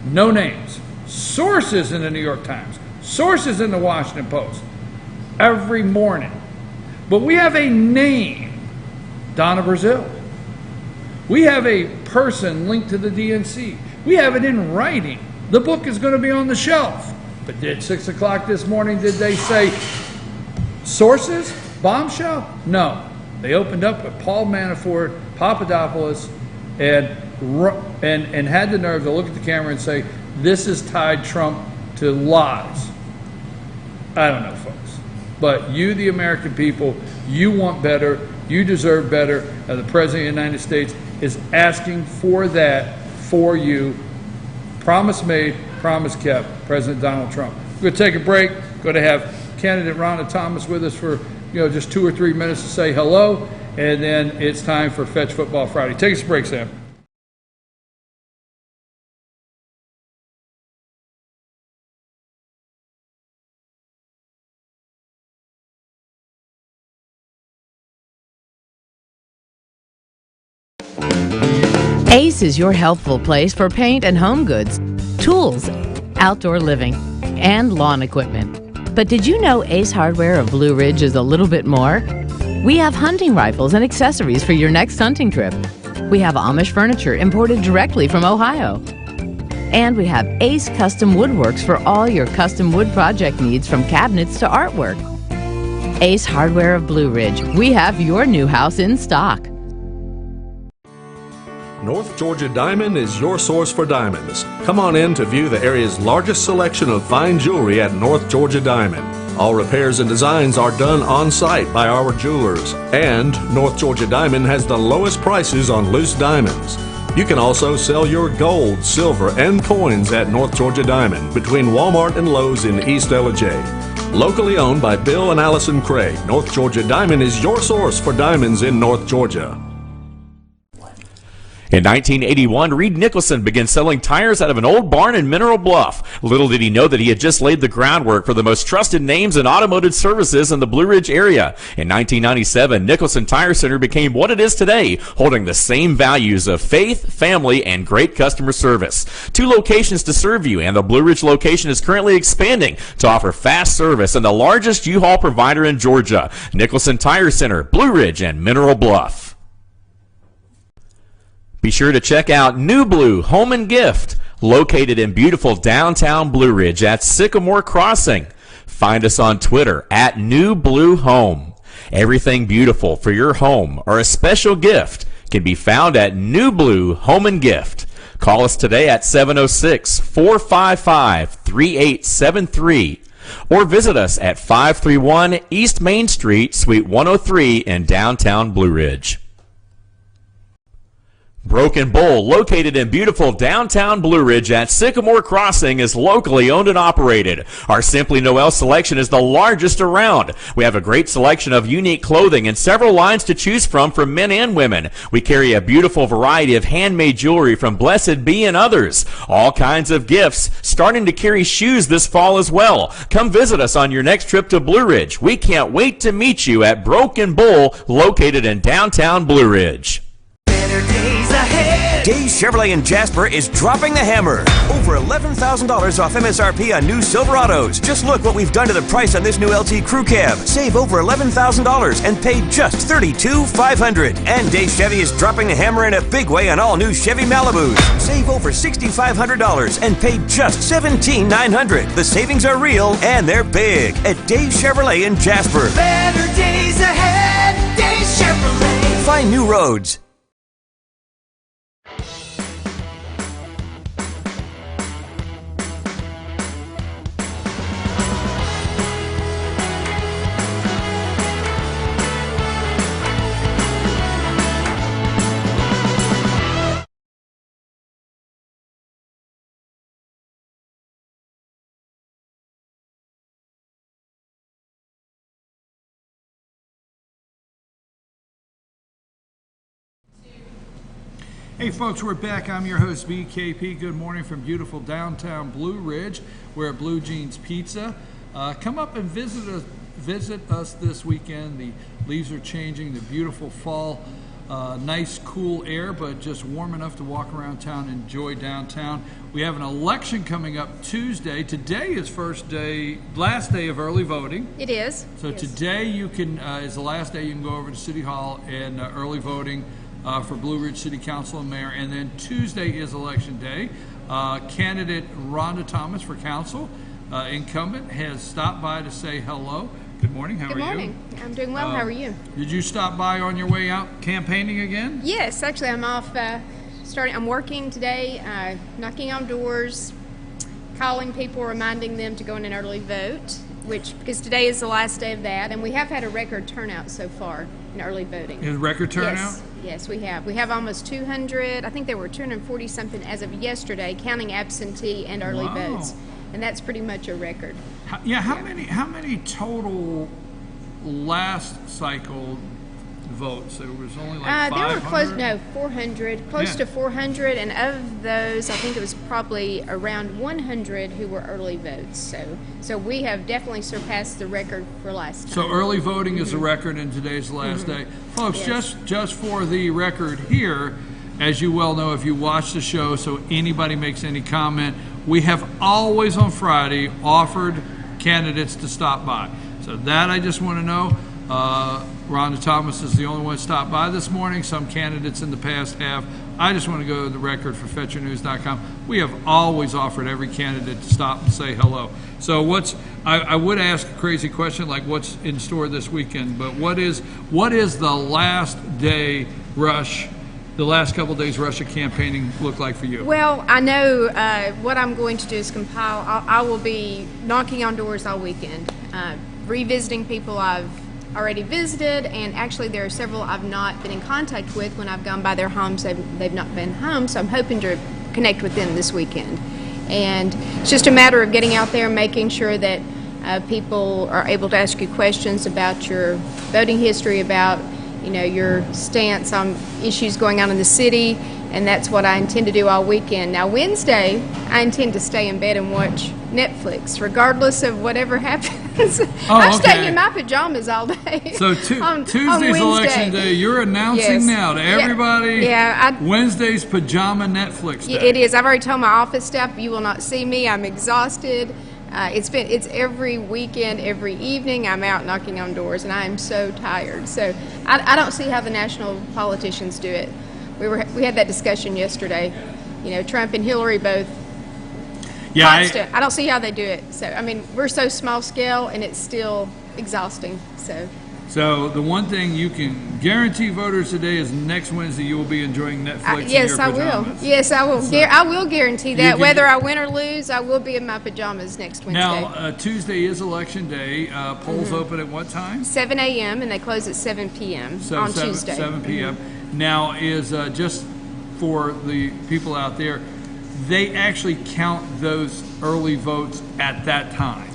no names, sources in the New York Times, sources in the Washington Post, every morning. But we have a name, Donna Brazile. We have a person linked to the DNC. We have it in writing. The book is going to be on the shelf. But at 6 o'clock this morning, did they say sources? Bombshell? No. They opened up with Paul Manafort, Papadopoulos, and had the nerve to look at the camera and say, this has tied Trump to lies. I don't know, folks. But you, the American people, you want better. You deserve better. And the President of the United States is asking for that for you. Promise made, promise kept, President Donald Trump. We're going to take a break. Going to have candidate Ronna Thomas with us for just 2 or 3 minutes to say hello, and then it's time for Fetch Football Friday. Take us a break, Sam. Ace is your helpful place for paint and home goods, tools, outdoor living, and lawn equipment. But did you know Ace Hardware of Blue Ridge is a little bit more? We have hunting rifles and accessories for your next hunting trip. We have Amish furniture imported directly from Ohio. And we have Ace Custom Woodworks for all your custom wood project needs, from cabinets to artwork. Ace Hardware of Blue Ridge. We have your new house in stock. North Georgia Diamond is your source for diamonds. Come on in to view the area's largest selection of fine jewelry at North Georgia Diamond. All repairs and designs are done on site by our jewelers. And North Georgia Diamond has the lowest prices on loose diamonds. You can also sell your gold, silver, and coins at North Georgia Diamond between Walmart and Lowe's in East Ellijay. Locally owned by Bill and Allison Craig, North Georgia Diamond is your source for diamonds in North Georgia. In 1981, Reed Nicholson began selling tires out of an old barn in Mineral Bluff. Little did he know that he had just laid the groundwork for the most trusted names in automotive services in the Blue Ridge area. In 1997, Nicholson Tire Center became what it is today, holding the same values of faith, family, and great customer service. 2 locations to serve you, and the Blue Ridge location is currently expanding to offer fast service and the largest U-Haul provider in Georgia. Nicholson Tire Center, Blue Ridge, and Mineral Bluff. Be sure to check out New Blue Home and Gift, located in beautiful downtown Blue Ridge at Sycamore Crossing. Find us on Twitter at New Blue Home. Everything beautiful for your home or a special gift can be found at New Blue Home and Gift. Call us today at 706-455-3873 or visit us at 531 East Main Street, Suite 103 in downtown Blue Ridge. Broken Bull, located in beautiful downtown Blue Ridge at Sycamore Crossing, is locally owned and operated. Our Simply Noel selection is the largest around. We have a great selection of unique clothing and several lines to choose from for men and women. We carry a beautiful variety of handmade jewelry from Blessed Be and others. All kinds of gifts, starting to carry shoes this fall as well. Come visit us on your next trip to Blue Ridge. We can't wait to meet you at Broken Bull, located in downtown Blue Ridge. Days Chevrolet in Jasper is dropping the hammer. Over $11,000 off MSRP on new Silverados. Just look what we've done to the price on this new LT Crew Cab. Save over $11,000 and pay just $32,500. And Days Chevy is dropping the hammer in a big way on all new Chevy Malibus. Save over $6,500 and pay just $17,900. The savings are real and they're big at Days Chevrolet in Jasper. Better days ahead, Days Chevrolet. Find new roads. Hey folks, we're back. I'm your host, BKP. Good morning from beautiful downtown Blue Ridge. We're at Blue Jeans Pizza. Come up and visit us this weekend. The leaves are changing, the beautiful fall, nice cool air, but just warm enough to walk around town, enjoy downtown. We have an election coming up Tuesday. Today is last day of early voting. It is. So today you can is the last day you can go over to City Hall and early voting for Blue Ridge City Council and Mayor. And then Tuesday is Election Day. Candidate Rhonda Thomas for council, incumbent, has stopped by to say hello. Good morning. How are you? Good morning. I'm doing well. How are you? Did you stop by on your way out campaigning again? Yes, actually, I'm off. I'm working today, knocking on doors, calling people, reminding them to go in an early vote. Because today is the last day of that, and we have had a record turnout so far in early voting. Is record turnout? Yes, we have. We have almost 200. I think there were 240 something as of yesterday, counting absentee and early votes, and that's pretty much a record. How many total last cycle votes? There was only like 500? There were 400, close to 400, and of those, I think it was probably around 100 who were early votes. So we have definitely surpassed the record for last time. So early voting is a record, and today's the last day. Folks, just for the record here, as you well know if you watch the show, so anybody makes any comment, we have always on Friday offered candidates to stop by. So that I just want to know. Rhonda Thomas is the only one to stop by this morning. Some candidates in the past have. I just want to go to the record for FetcherNews.com. We have always offered every candidate to stop and say hello. So I would ask a crazy question like what's in store this weekend, but what is the last day rush, the last couple of days rush of campaigning look like for you? Well, I know what I'm going to do is compile. I will be knocking on doors all weekend, revisiting people I've already visited, and actually there are several I've not been in contact with. When I've gone by their homes, they've not been home, so I'm hoping to connect with them this weekend. And it's just a matter of getting out there and making sure that people are able to ask you questions about your voting history, about your stance on issues going on in the city, and that's what I intend to do all weekend. Now Wednesday, I intend to stay in bed and watch Netflix, regardless of whatever happens. I'm staying in my pajamas all day. So Tuesday's election day. You're announcing now to everybody. Wednesday's pajama Netflix day. It is. I've already told my office staff you will not see me. I'm exhausted. It's every weekend, every evening. I'm out knocking on doors, and I am so tired. So I don't see how the national politicians do it. We had that discussion yesterday. Trump and Hillary both. Constant. I don't see how they do it. So, we're so small scale, and it's still exhausting. So the one thing you can guarantee voters today is next Wednesday you will be enjoying Netflix in your pajamas. I will. Yes, I will. I will guarantee that. Whether I win or lose, I will be in my pajamas next Wednesday. Now, Tuesday is Election Day. Polls open at what time? 7 a.m. and they close at 7 p.m. on Tuesday. 7 p.m. Now, is just for the people out there, they actually count those early votes at that time?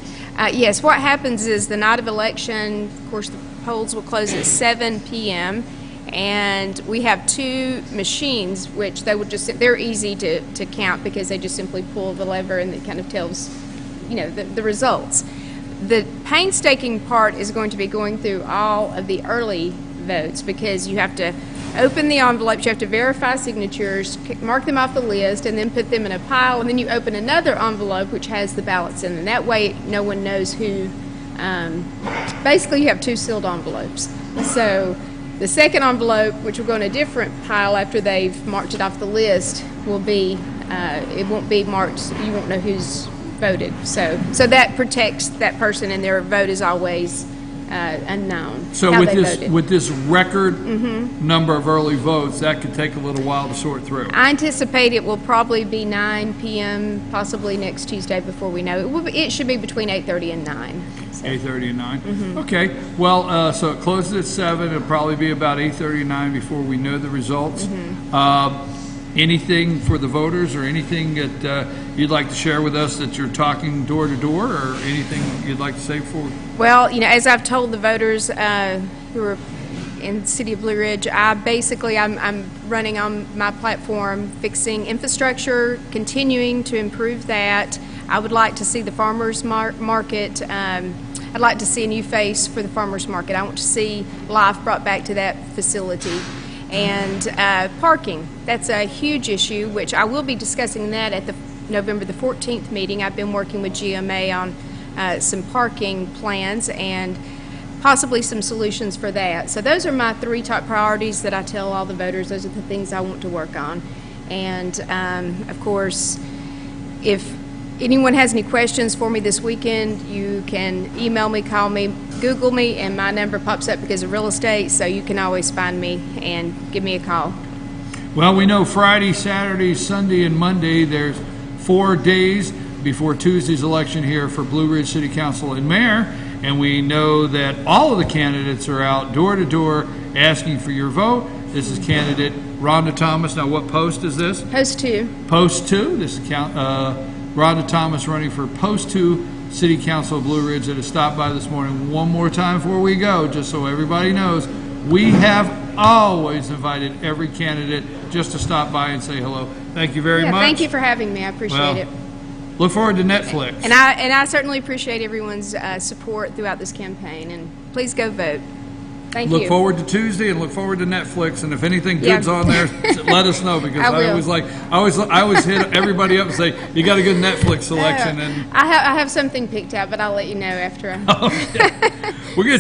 Yes. What happens is the night of election, of course, the polls will close at 7 p.m. and we have two machines, which they're easy to count because they just simply pull the lever and it kind of tells, the results. The painstaking part is going to be going through all of the early votes because you have to open the envelopes, you have to verify signatures, mark them off the list, and then put them in a pile, and then you open another envelope which has the ballots in, and that way no one knows who. Basically, you have two sealed envelopes. So the second envelope, which will go in a different pile after they've marked it off the list, will be, it won't be marked, you won't know who's voted. So that protects that person, and their vote is always unknown. So with this record number of early votes, that could take a little while to sort through. I anticipate it will probably be 9 p.m. possibly next Tuesday before we know. It should be between 8:30 and 9. So. 8:30 and 9. Okay. Well, so it closes at 7. It'll probably be about 8:30 and 9 before we know the results. Anything for the voters, or anything that you'd like to share with us that you're talking door to door, or anything you'd like to say for? Well, as I've told the voters who are in the city of Blue Ridge. I'm running on my platform, fixing infrastructure, continuing to improve that. I would like to see the farmers market. I'd like to see a new face for the farmers market. I want to see life brought back to that facility. And parking, that's a huge issue, which I will be discussing that at the November the 14th meeting. I've been working with GMA on some parking plans and possibly some solutions for that. So those are my 3 top priorities that I tell all the voters. Those are the things I want to work on. And of course, if anyone has any questions for me this weekend, you can email me, call me, Google me, and my number pops up because of real estate, so you can always find me and give me a call. Well, we know Friday, Saturday, Sunday, and Monday, there's 4 days before Tuesday's election here for Blue Ridge City Council and Mayor, and we know that all of the candidates are out door to door asking for your vote. This is candidate Rhonda Thomas. Now, what post is this? Post 2. Post 2. This is Rhonda Thomas running for Post 2 City Council of Blue Ridge that has stopped by this morning. One more time before we go, just so everybody knows, we have always invited every candidate just to stop by and say hello. Thank you very much. Thank you for having me. I appreciate it. Look forward to Netflix. And I certainly appreciate everyone's support throughout this campaign. And please go vote. Thank you. Look forward to Tuesday and look forward to Netflix. And if anything good's on there, let us know, because I always hit everybody up and say, you got a good Netflix selection. And I have something picked out, but I'll let you know after. Okay. We're gonna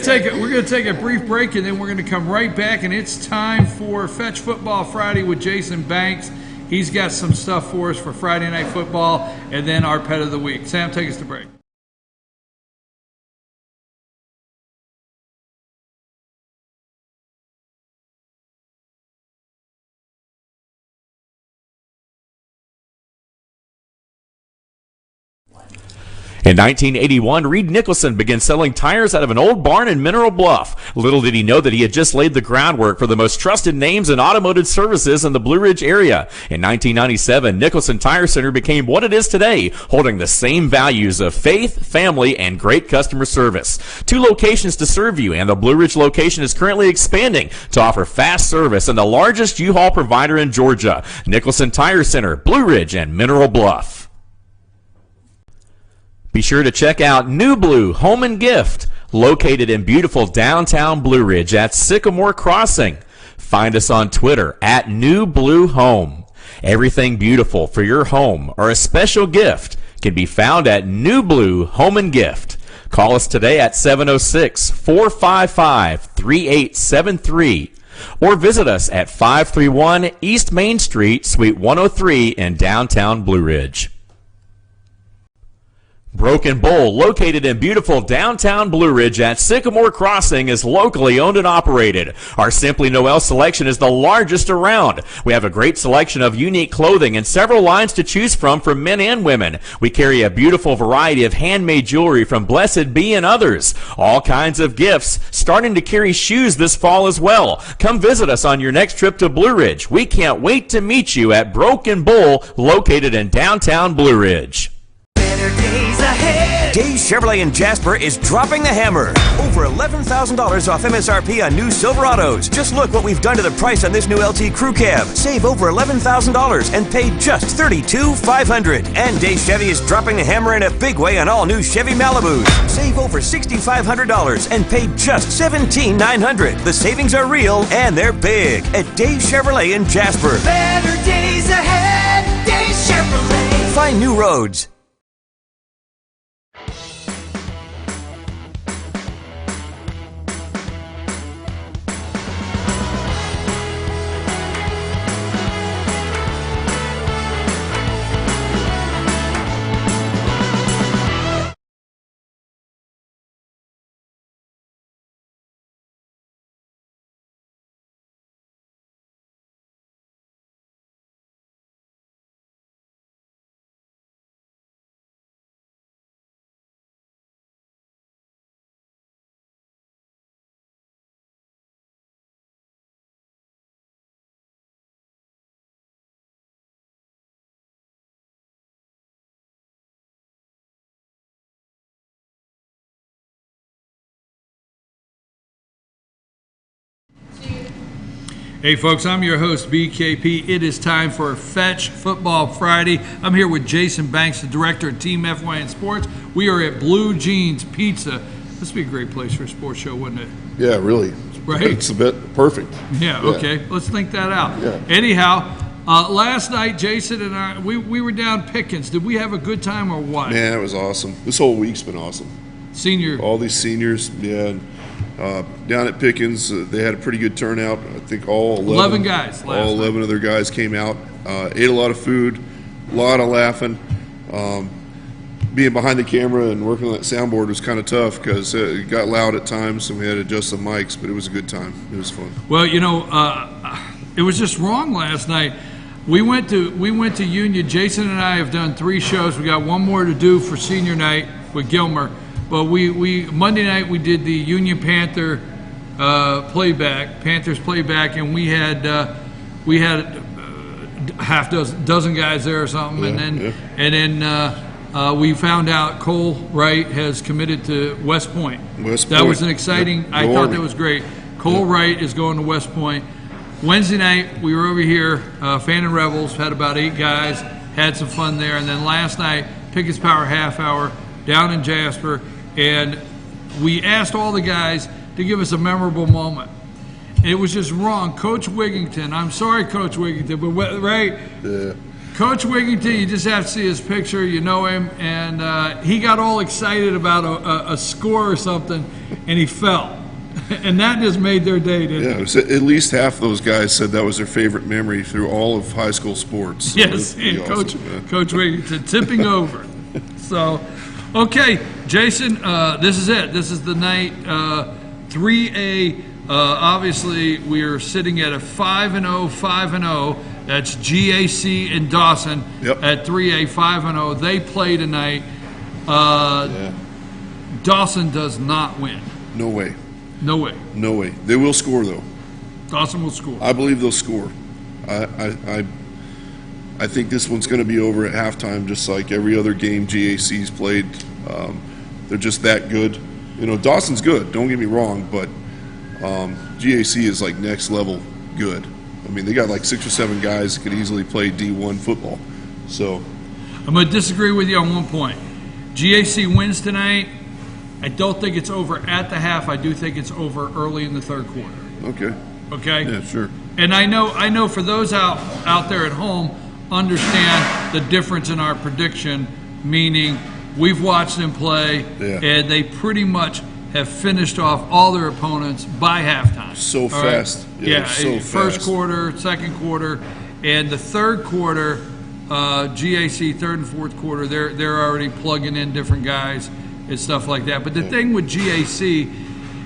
take a brief break, and then we're gonna come right back, and it's time for Fetch Football Friday with Jason Banks. He's got some stuff for us for Friday Night Football, and then our Pet of the Week. Sam, take us to break. In 1981, Reed Nicholson began selling tires out of an old barn in Mineral Bluff. Little did he know that he had just laid the groundwork for the most trusted names in automotive services in the Blue Ridge area. In 1997, Nicholson Tire Center became what it is today, holding the same values of faith, family, and great customer service. 2 locations to serve you, and the Blue Ridge location is currently expanding to offer fast service and the largest U-Haul provider in Georgia. Nicholson Tire Center, Blue Ridge, and Mineral Bluff. Be sure to check out New Blue Home and Gift, located in beautiful downtown Blue Ridge at Sycamore Crossing. Find us on Twitter at New Blue Home. Everything beautiful for your home or a special gift can be found at New Blue Home and Gift. Call us today at 706-455-3873 or visit us at 531 East Main Street, Suite 103 in downtown Blue Ridge. Broken Bowl, located in beautiful downtown Blue Ridge at Sycamore Crossing, is locally owned and operated. Our Simply Noel selection is the largest around. We have a great selection of unique clothing and several lines to choose from for men and women. We carry a beautiful variety of handmade jewelry from Blessed Be and others. All kinds of gifts, starting to carry shoes this fall as well. Come visit us on your next trip to Blue Ridge. We can't wait to meet you at Broken Bowl, located in downtown Blue Ridge. Days Chevrolet in Jasper is dropping the hammer. Over $11,000 off MSRP on new Silverados. Just look what we've done to the price on this new LT Crew Cab. Save over $11,000 and pay just $32,500. And Days Chevy is dropping the hammer in a big way on all new Chevy Malibus. Save over $6,500 and pay just $17,900. The savings are real and they're big at Days Chevrolet in Jasper. Better days ahead, Days Chevrolet. Find new roads. Hey folks, I'm your host, BKP. It is time for Fetch Football Friday. I'm here with Jason Banks, the director of TeamFYNSports. We are at Blue Jeans Pizza. This would be a great place for a sports show, wouldn't it? Yeah, really. Right? It's a bit perfect. Yeah, okay. Let's think that out. Yeah. Anyhow, last night, Jason and I, we were down Pickens. Did we have a good time or what? Man, it was awesome. This whole week's been awesome. Senior. All these seniors, yeah. Down at Pickens, they had a pretty good turnout. I think all 11 guys. All 11 of their guys came out, ate a lot of food, a lot of laughing. Being behind the camera and working on that soundboard was kind of tough because it got loud at times and we had to adjust the mics, but it was a good time. It was fun. Well, you know, it was just wrong last night. We went to Union. Jason and I have done 3 shows. We got one more to do for senior night with Gilmer. But we Monday night we did the Union Panther Panthers playback, and we had half dozen guys there or something, and then we found out Cole Wright has committed to West Point. That was an exciting. Yep. I thought that was great. Cole Wright is going to West Point. Wednesday night we were over here, Fannin Rebels had about 8 guys, had some fun there, and then last night Pickens Power half hour down in Jasper. And we asked all the guys to give us a memorable moment. And it was just wrong. Coach Wigington, I'm sorry, Coach Wigington, but right? Yeah. Coach Wigington, you just have to see his picture. You know him. And he got all excited about a score or something, and he fell. And that just made their day, didn't it? Yeah, it was at least half those guys said that was their favorite memory through all of high school sports. So yes, and awesome, Coach Wigington tipping over. So, okay, Jason, this is it. This is the night 3A. Obviously, we are sitting at a 5-0. That's GAC and Dawson at 3A, 5-0. They play tonight. Dawson does not win. No way. No way. No way. They will score, though. Dawson will score. I believe they'll score. I think this one's going to be over at halftime, just like every other game GAC's played. They're just that good. You know, Dawson's good, don't get me wrong, but GAC is like next level good. I mean, they got like 6 or 7 guys that could easily play D1 football. So I'm going to disagree with you on one point. GAC wins tonight. I don't think it's over at the half. I do think it's over early in the third quarter. Okay. Okay? Yeah, sure. And I know for those out there at home understand the difference in our prediction, meaning we've watched them play, and they pretty much have finished off all their opponents by halftime. So all fast. Right? Yeah, so first fast. quarter, second quarter, and the third quarter, GAC third and fourth quarter, they're already plugging in different guys and stuff like that. But the thing with GAC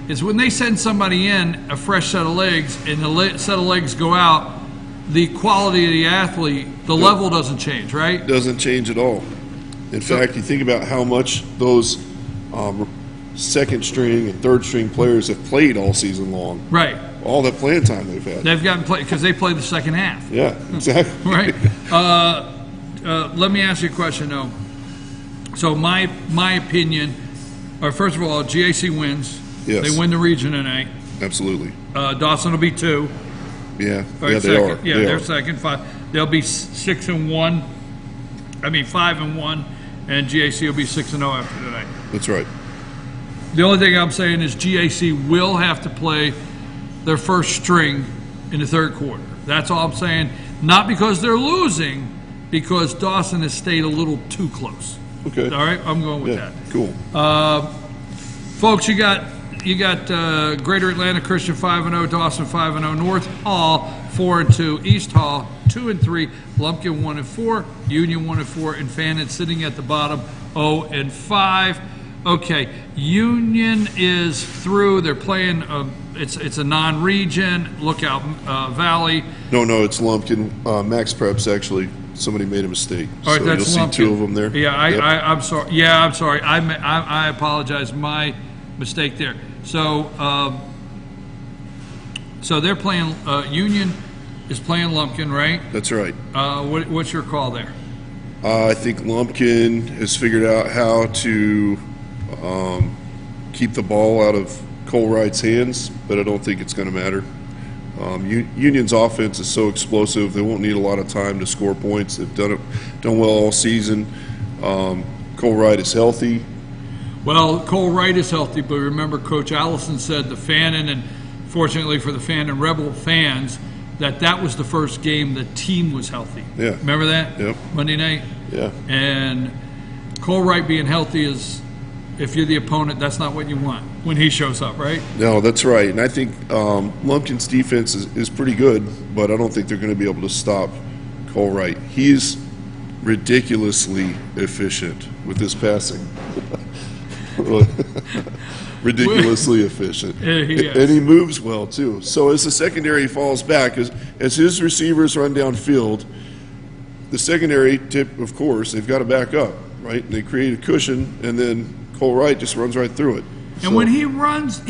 is when they send somebody in, a fresh set of legs, and the set of legs go out, the quality of the athlete, the level doesn't change, right? Doesn't change at all. In fact, you think about how much those second string and third string players have played all season long. Right. All that playing time they've had. They've gotten play because they play the second half. Yeah, exactly. Right. Let me ask you a question, though. So my opinion, first of all, GAC wins. Yes. They win the region tonight. Absolutely. Dawson will be 2. Yeah. Right, Yeah, they second. are. Yeah, They they're are. second. 5. They'll be 6-1. I mean 5-1, and GAC will be 6-0 after tonight. That's right. The only thing I'm saying is GAC will have to play their first string in the third quarter. That's all I'm saying. Not because they're losing, because Dawson has stayed a little too close. Okay. All right, I'm going with that. Cool. Folks, you got Greater Atlanta Christian 5-0, Dawson 5-0, North Hall 4-2, East Hall 2-3, Lumpkin 1-4, Union 1-4, and Fannin sitting at the bottom 0-5. Okay, Union is through. They're playing. It's a non-region. Lookout Valley. No, it's Lumpkin. Max Preps actually. Somebody made a mistake. All right, so that's you'll Lumpkin. see 2 of them there. Yeah, Yep. I'm sorry. Yeah, I'm sorry. I apologize. My mistake there. So they're playing. Union is playing Lumpkin, right? That's right. What's your call there? I think Lumpkin has figured out how to keep the ball out of Cole Wright's hands, but I don't think it's going to matter. Union's offense is so explosive; they won't need a lot of time to score points. They've done well all season. Cole Wright is healthy. Well, Cole Wright is healthy, but remember, Coach Allison said the Fannin, and fortunately for the Fannin Rebel fans, that was the first game the team was healthy. Yeah. Remember that? Yep. Monday night? Yeah. And Cole Wright being healthy is, if you're the opponent, that's not what you want when he shows up, right? No, that's right. And I think Lumpkin's defense is pretty good, but I don't think they're going to be able to stop Cole Wright. He's ridiculously efficient with his passing. Ridiculously efficient. And he moves well, too. So as the secondary falls back, as his receivers run downfield, the secondary tip, of course, they've got to back up, right? And they create a cushion, and then Cole Wright just runs right through it. And when he runs,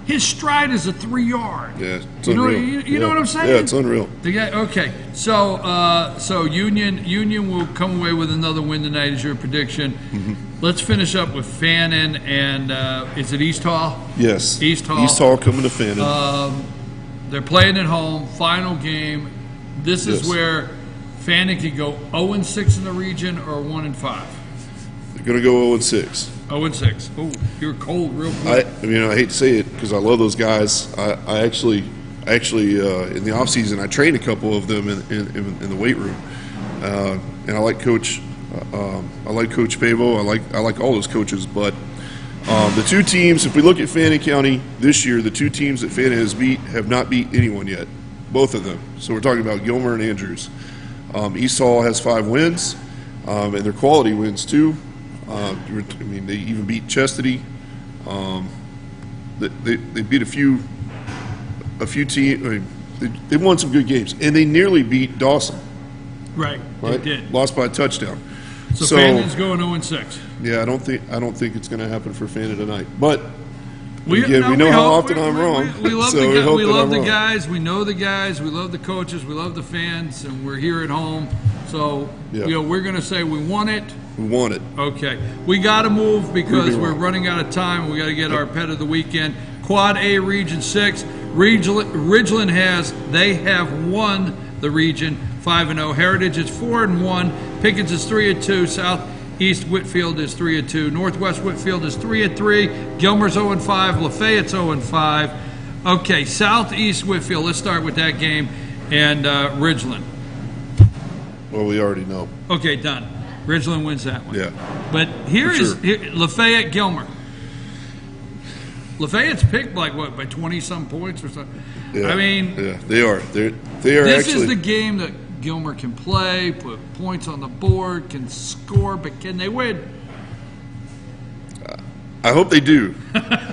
his stride is a 3-yard. Yeah, it's unreal. You know what I'm saying? Yeah, it's unreal. The guy, okay, so Union will come away with another win tonight, is your prediction. Mm-hmm. Let's finish up with Fannin and is it East Hall? Yes. East Hall. East Hall coming to Fannin. They're playing at home, final game. This is Yes. where Fannin could go 0-6 in the region or 1-5. They're going to go 0-6. 0-6. Oh, you're cold real quick. I hate to say it because I love those guys. I actually in the off season I trained a couple of them in the weight room, and I like Coach Pavo. I like all those coaches. But the two teams, if we look at Fannin County this year, the two teams that Fannin has beat have not beat anyone yet, both of them. So we're talking about Gilmer and Andrews. East Hall has 5 wins, and they're quality wins too. They even beat Chastity. They beat a few teams. They won some good games, and they nearly beat Dawson. Right, they did. Lost by a touchdown. So Fannin's going 0-6. Yeah, I don't think it's going to happen for Fannin tonight. But we know how often I'm wrong. We love so we love the wrong. guys. We know the guys. We love the coaches. We love the fans, and we're here at home. So we're going to say we want it. We want it. Okay, we got to move because we're running out of time. We got to get our pet of the weekend. Quad A Region 6. Ridgeland have won the region 5-0. Heritage is 4-1. Pickens is 3-2. Southeast Whitfield is 3-2. Northwest Whitfield is 3-3. Gilmer's 0-5. Lafayette's 0-5. Okay, Southeast Whitfield. Let's start with that game and Ridgeland. Well, we already know. Okay, done. Ridgeland wins that one. Yeah. But here Lafayette Gilmer. Lafayette's picked by 20-some points or something. Yeah. I mean, yeah, they are. They are. This actually, is the game that Gilmer can play, put points on the board, can score, but can they win? I hope they do.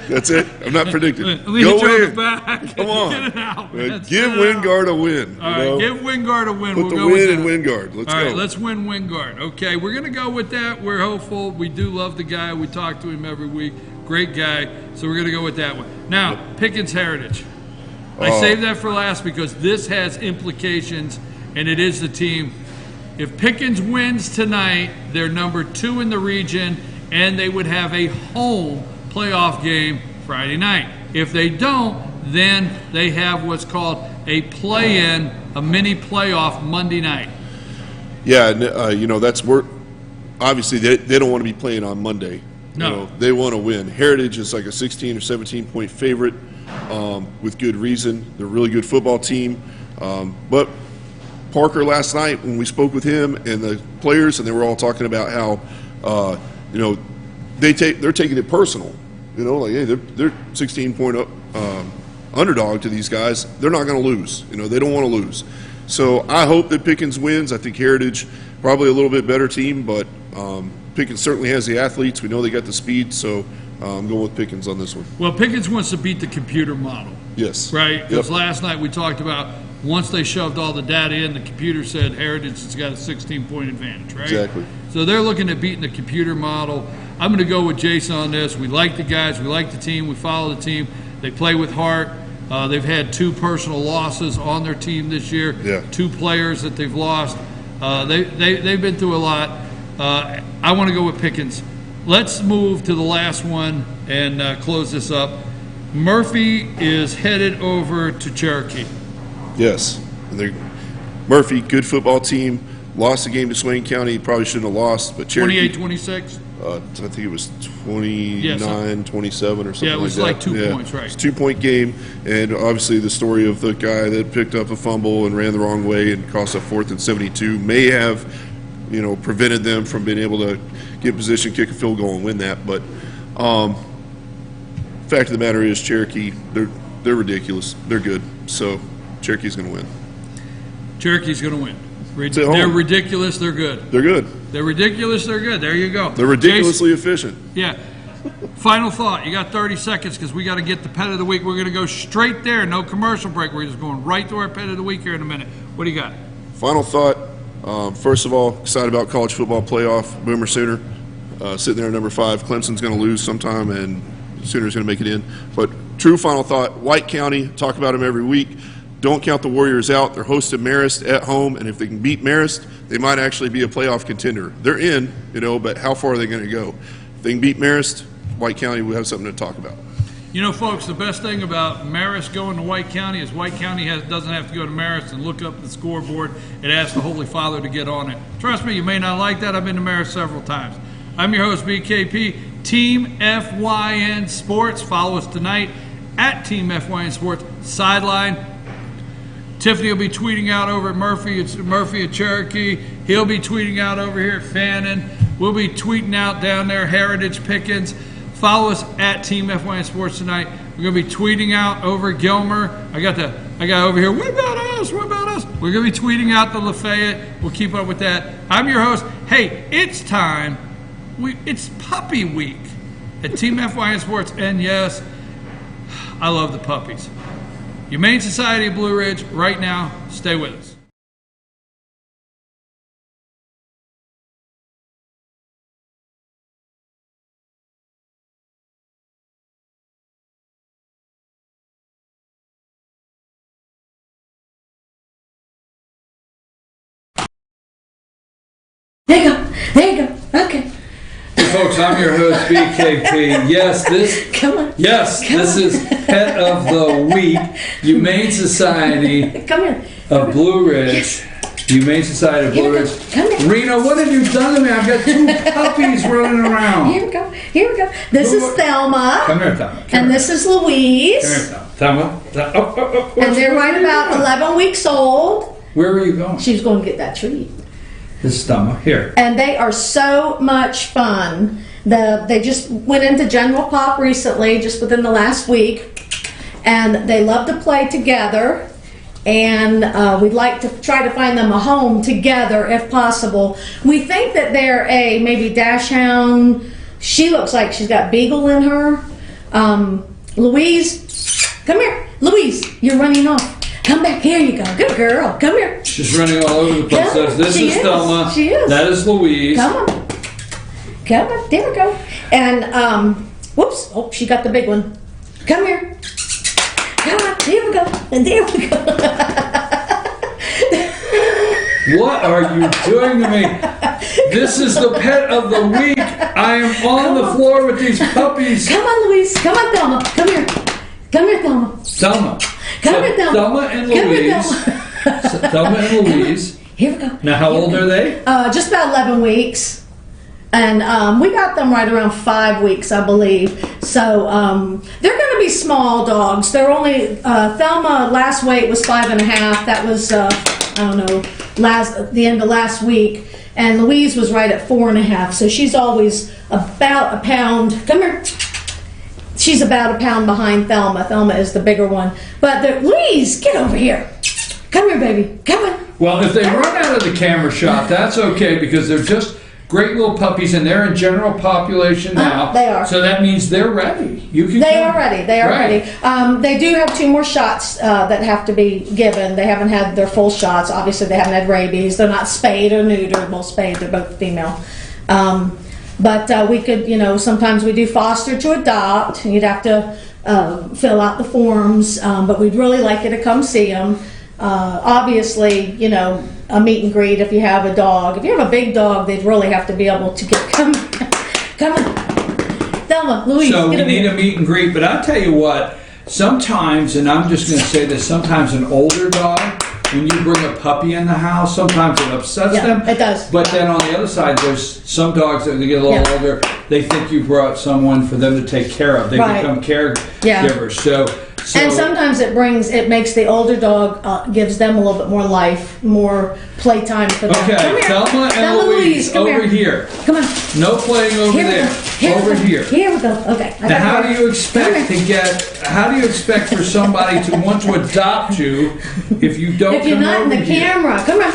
That's it. I'm not predicting. Go win. Come on. Get it out. Give Wingard a win. All right, give Wingard a win. Put the win in Wingard. Let's go. All right, let's win Wingard. Okay, we're going to go with that. We're hopeful. We do love the guy. We talk to him every week. Great guy. So we're going to go with that one. Now, Pickens Heritage. I saved that for last because this has implications, and it is the team. If Pickens wins tonight, they're number 2 in the region, and they would have a home playoff game Friday night. If they don't, then they have what's called a play-in, a mini playoff Monday night. Yeah, that's where obviously they don't want to be playing on Monday. No. They want to win. Heritage is like a 16 or 17-point favorite with good reason. They're a really good football team. But Parker last night, when we spoke with him and the players, and they were all talking about how they're taking it personal. Hey, they're 16-point underdog to these guys. They're not going to lose. They don't want to lose. So I hope that Pickens wins. I think Heritage probably a little bit better team, but Pickens certainly has the athletes. We know they got the speed, so I'm going with Pickens on this one. Well, Pickens wants to beat the computer model. Yes. Right? Because last night we talked about once they shoved all the data in, the computer said Heritage has got a 16-point advantage, right? Exactly. So they're looking at beating the computer model. I'm going to go with Jason on this. We like the guys. We like the team. We follow the team. They play with heart. They've had 2 personal losses on their team this year. Yeah. 2 players that they've lost. They've been through a lot. I want to go with Pickens. Let's move to the last one and close this up. Murphy is headed over to Cherokee. Yes. And Murphy, good football team, lost the game to Swain County. Probably shouldn't have lost, but Cherokee. 28-26? I think it was 29, 27 or something like that. Yeah, it was like 2 points, right. It's a 2-point game, and obviously the story of the guy that picked up a fumble and ran the wrong way and cost a 4th and 72 may have, prevented them from being able to get position, kick a field goal, and win that. But fact of the matter is, Cherokee, they're ridiculous. They're good. So Cherokee's going to win. Cherokee's going to win. They're ridiculous. They're good. They're good. They're ridiculous. They're good. There you go. They're ridiculously efficient. Yeah. Final thought. You got 30 seconds because we got to get the pet of the week. We're going to go straight there. No commercial break. We're just going right to our pet of the week here in a minute. What do you got? Final thought. First of all, excited about college football playoff. Boomer Sooner sitting there at number 5. Clemson's going to lose sometime, and Sooners going to make it in. But true final thought. White County. Talk about them every week. Don't count the Warriors out. They're hosting Marist at home, and if they can beat Marist, they might actually be a playoff contender. They're in, but how far are they going to go? If they can beat Marist, White County will have something to talk about. Folks, the best thing about Marist going to White County is White County doesn't have to go to Marist and look up the scoreboard and ask the Holy Father to get on it. Trust me, you may not like that. I've been to Marist several times. I'm your host, BKP, Team FYN Sports. Follow us tonight at Team FYN Sports Sideline. Tiffany will be tweeting out over at Murphy at Cherokee. He'll be tweeting out over here at Fannin. We'll be tweeting out down there, Heritage Pickens. Follow us at Team FYN Sports tonight. We're going to be tweeting out over at Gilmer. I got over here, what about us? What about us? We're going to be tweeting out the Lafayette. We'll keep up with that. I'm your host. Hey, it's time. It's puppy week at Team FYN Sports. And yes, I love the puppies. Humane Society of Blue Ridge, right now, stay with us. There you go. There you go. Okay. Hey folks, I'm your host, BKP. Yes, this is Pet of the Week, Humane Society of Blue Ridge. Humane Society of Blue Ridge. Rena, what have you done to me? I've got 2 puppies running around. Here we go. Here we go. This is Thelma. Come here, Thelma. And this is Louise. Come here, Thelma. And they're right about 11 weeks old. Where are you going? She's going to get that treat. This is Thelma. Here. And they are so much fun. They just went into General Pop recently, just within the last week. And they love to play together. And we'd like to try to find them a home together if possible. We think that they're a maybe dachshund. She looks like she's got beagle in her. Louise, come here. Louise, you're running off. Come back. Here you go. Good girl. Come here. She's running all over the place. This is Thelma. She is. That is Louise. Come on. Come on. There we go. And, whoops. Oh, she got the big one. Come here. Come on. There we go. And there we go. What are you doing to me? This is the pet of the week. I am on the floor with these puppies. Come on, Louise. Come on, Thelma. Come here. Come here, Thelma. Thelma. Come here, Thelma. Thelma and Louise. Thelma and Louise. Here we go. Now, how old are they? Just about 11 weeks. And we got them right around 5 weeks, I believe. So they're going to be small dogs. They're only, Thelma last weight was 5.5. That was, I don't know, the end of last week. And Louise was right at 4.5. So she's always about a pound. Come here. She's about a pound behind Thelma. Thelma is the bigger one. But Louise, get over here. Come here, baby. Come on. Well, if they run out of the camera shot, that's okay because they're just great little puppies and they're in general population now. They are. So that means they're ready. They are ready. They are ready. They do have 2 more shots that have to be given. They haven't had their full shots. Obviously, they haven't had rabies. They're not spayed or neutered. Well, spayed. They're both female. But we could, sometimes we do foster to adopt. You'd have to fill out the forms, but we'd really like you to come see them. Obviously, a meet and greet if you have a dog. If you have a big dog, they'd really have to be able to come on. Thelma, Louise. So we need a meet and greet, but I'll tell you what, sometimes, and I'm just going to say this, sometimes an older dog, when you bring a puppy in the house, sometimes it upsets them. It does. But then on the other side, there's some dogs that they get a little older, they think you brought someone for them to take care of. They become caregivers. So, and sometimes it makes the older dog, gives them a little bit more life, more playtime for them. Okay, come here. Thelma and Louise, over here. Come on. No playing over there. Over here. Here we go. Okay. Now, how do you expect for somebody to want to adopt you if you don't if you're come not over in the here? camera? Come on.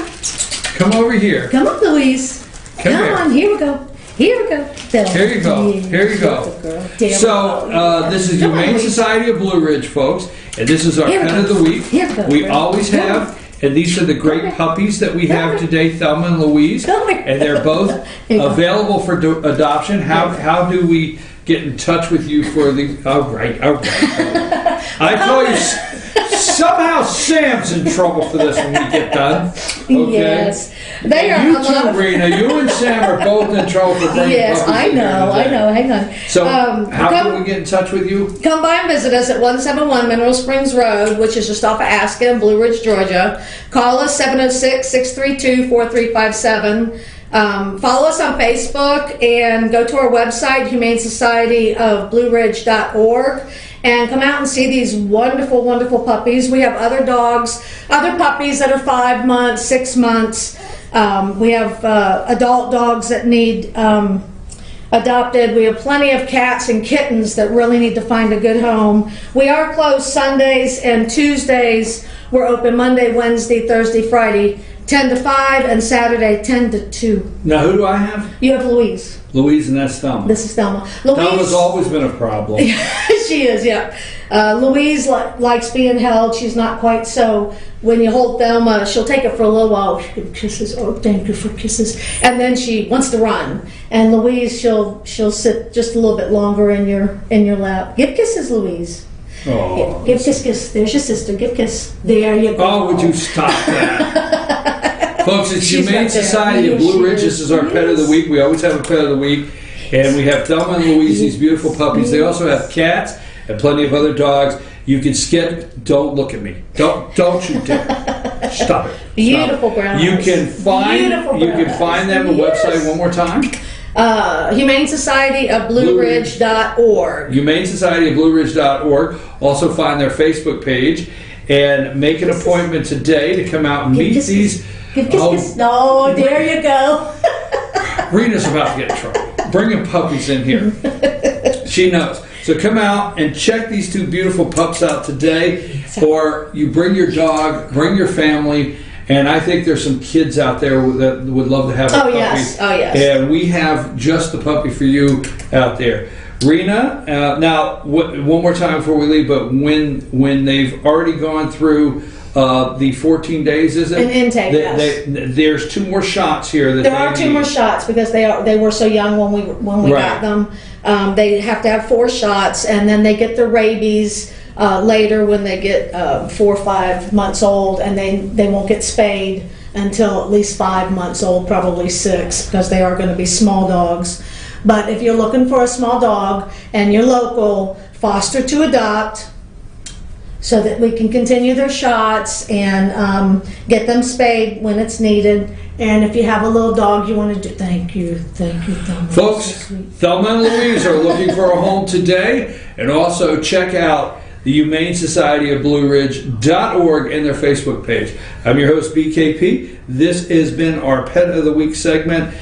Come over here. Come on, Louise. Come here. on. Here we go. Here we go. Here you go. Here you go. So, this is Humane Society of Blue Ridge, folks, and this is our pet of the week. We always have, and these are the great puppies that we have today, Thelma and Louise, and they're both available for adoption. How do we get in touch with you for the? All right. I tell you. Somehow Sam's in trouble for this when we get done. Okay? Yes. They are. You too, Rena. You and Sam are both in trouble for bringing Yes, puppies I in here know. today. Hang on. So, how can we get in touch with you? Come by and visit us at 171 Mineral Springs Road, which is just off of Aspen in Blue Ridge, Georgia. Call us 706-632-4357. Follow us on Facebook and go to our website, humanesocietyofblueridge.org, and come out and see these wonderful, wonderful puppies. We have other puppies that are 5 months, 6 months. We have adult dogs that need adopted. We have plenty of cats and kittens that really need to find a good home. We are closed Sundays and Tuesdays. We're open Monday, Wednesday, Thursday, Friday, 10 to 5, and Saturday, 10 to 2. Now, who do I have? You have Louise. Louise, and that's Thelma. This is Thelma. Louise, Thelma's always been a problem. She is, yeah. Louise likes being held. She's not quite so. When you hold Thelma, she'll take it for a little while. She gives kisses. Oh, thank you for kisses. And then she wants to run. And Louise, she'll sit just a little bit longer in your lap. Give kisses, Louise. Oh. Give kiss. There's your sister. Give kiss. There you go. Oh, would you stop that? Folks, it's She's Humane right there. Society of Blue Ridge. This is our pet of the week. We always have a pet of the week. And we have Thelma and Louise, these beautiful puppies. They also have cats and plenty of other dogs. You can skip. Don't look at me. Don't you dare. Stop it. Beautiful brown eyes. You can find them. The website one more time. Humane Society of BlueRidge.org. HumaneSocietyofBlueRidge.org. Also find their Facebook page and make an appointment today to come out and meet these. No, there you go. Rena's about to get in trouble. Bringing puppies in here. She knows. So come out and check these two beautiful pups out today, or you bring your dog, bring your family, and I think there's some kids out there that would love to have a puppy. Yes. Oh, yes. And we have just the puppy for you out there. Rena, now, one more time before we leave, but when they've already gone through the 14 days, is it? An intake, yes. There's 2 more shots here. There are 2 more shots because they were so young when we got them. They have to have 4 shots, and then they get their rabies later when they get 4 or 5 months old, and they won't get spayed until at least 5 months old, probably 6, because they are going to be small dogs. But if you're looking for a small dog and you're local, foster to adopt, so that we can continue their shots and get them spayed when it's needed. And if you have a little dog you want to do, thank you, Thelma. Folks, Thelma and Louise are looking for a home today, and also check out the Humane Society of BlueRidge.org and their Facebook page. I'm your host, BKP. This has been our Pet of the Week segment.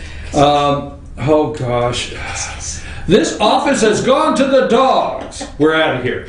Oh gosh. This office has gone to the dogs. We're out of here.